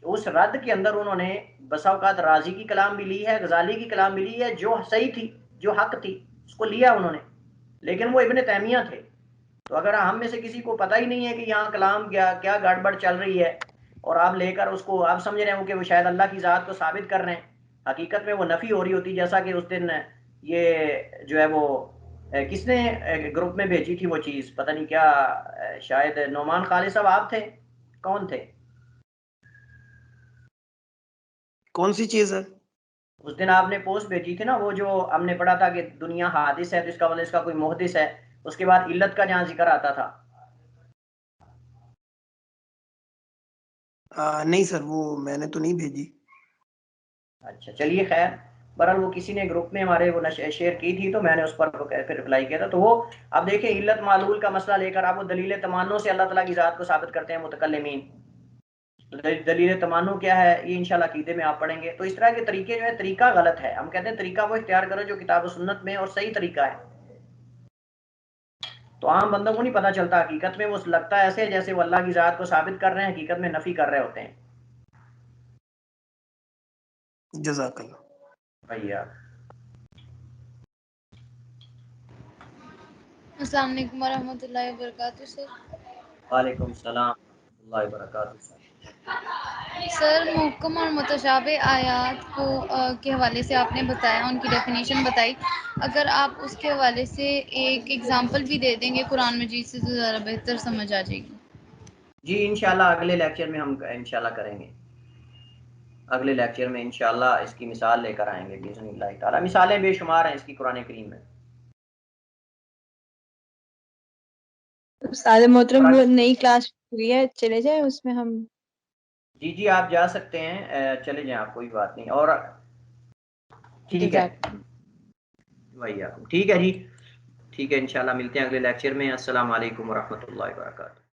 اس رد کے اندر انہوں نے بسا اوقات راضی کی کلام بھی لی ہے، غزالی کی کلام بھی لی ہے، جو صحیح تھی جو حق تھی اس کو لیا انہوں نے، لیکن وہ ابن تیمیہ تھے. تو اگر ہم میں سے کسی کو پتہ ہی نہیں ہے کہ یہاں کلام کیا گڑبڑ چل رہی ہے اور آپ لے کر اس کو آپ سمجھ رہے ہوں کہ وہ شاید اللہ کی ذات کو ثابت کر رہے ہیں، حقیقت میں وہ نفی ہو رہی ہوتی. جیسا کہ اس دن یہ جو ہے وہ کس نے گروپ میں بھیجی تھی وہ چیز، پتہ نہیں کیا، شاید نعمان خالد صاحب آپ تھے، کون تھے؟ کون سی چیز ہے؟ اس دن آپ نے پوسٹ بھیجی تھی نا، وہ جو ہم نے پڑھا تھا کہ دنیا حادث ہے تو اس کا مطلب اس کا کوئی محدث ہے، اس کے بعد علت کا جہاں ذکر آتا تھا. نہیں سر، وہ میں نے تو نہیں بھیجی. اچھا چلیے خیر، بہرحال وہ کسی نے گروپ میں ہمارے وہ شیئر کی تھی تو میں نے اس پر پھر رپلائی کیا تھا. تو وہ اب دیکھیں علت معلول کا مسئلہ لے کر آپ وہ دلیل تمانع سے اللہ تعالیٰ کی ذات کو ثابت کرتے ہیں متکلمین. دلیل تمانع کیا ہے یہ انشاءاللہ عقیدے میں آپ پڑھیں گے. تو اس طرح کے طریقے جو ہے طریقہ غلط ہے. ہم کہتے ہیں طریقہ وہ اختیار کرو جو کتاب و سنت میں اور صحیح طریقہ ہے. تو عام بندوں کو نہیں پتہ چلتا، حقیقت میں وہ لگتا ہے ایسے جیسے وہ اللہ کی ذات کو ثابت کر رہے ہیں، حقیقت میں نفی کر رہے ہوتے ہیں. جزاک اللہ. بھیا السلام علیکم ورحمۃ اللہ وبرکاتہ. سر وعلیکم السلام ورحمۃ اللہ وبرکاتہ. سر محکم اور متشابہ آیات کو کے حوالے سے آپ نے بتایا، ان کی ڈیفینیشن بتائی. اگر آپ اس کے حوالے سے ایک ایگزامپل بھی دے دیں گے قرآن مجید سے تو ذرا بہتر سمجھ آ جائے گی. جی انشاءاللہ اگلے لیکچر میں ہم انشاءاللہ کریں گے. اگلے لیکچر میں انشاءاللہ اس کی مثال لے کر آئیں گے باذن اللہ تعالی. مثالیں بے شمار ہیں اس کی قرآن کریم میں. استاد محترم وہ نئی کلاس ہوئی ہے، چلے جائیں اس میں ہم. جی آپ جا سکتے ہیں، چلے جائیں آپ، کوئی بات نہیں. اور ٹھیک ہے بھائی، ٹھیک ہے جی، ٹھیک ہے انشاءاللہ ملتے ہیں اگلے لیکچر میں. السلام علیکم ورحمۃ اللہ وبرکاتہ.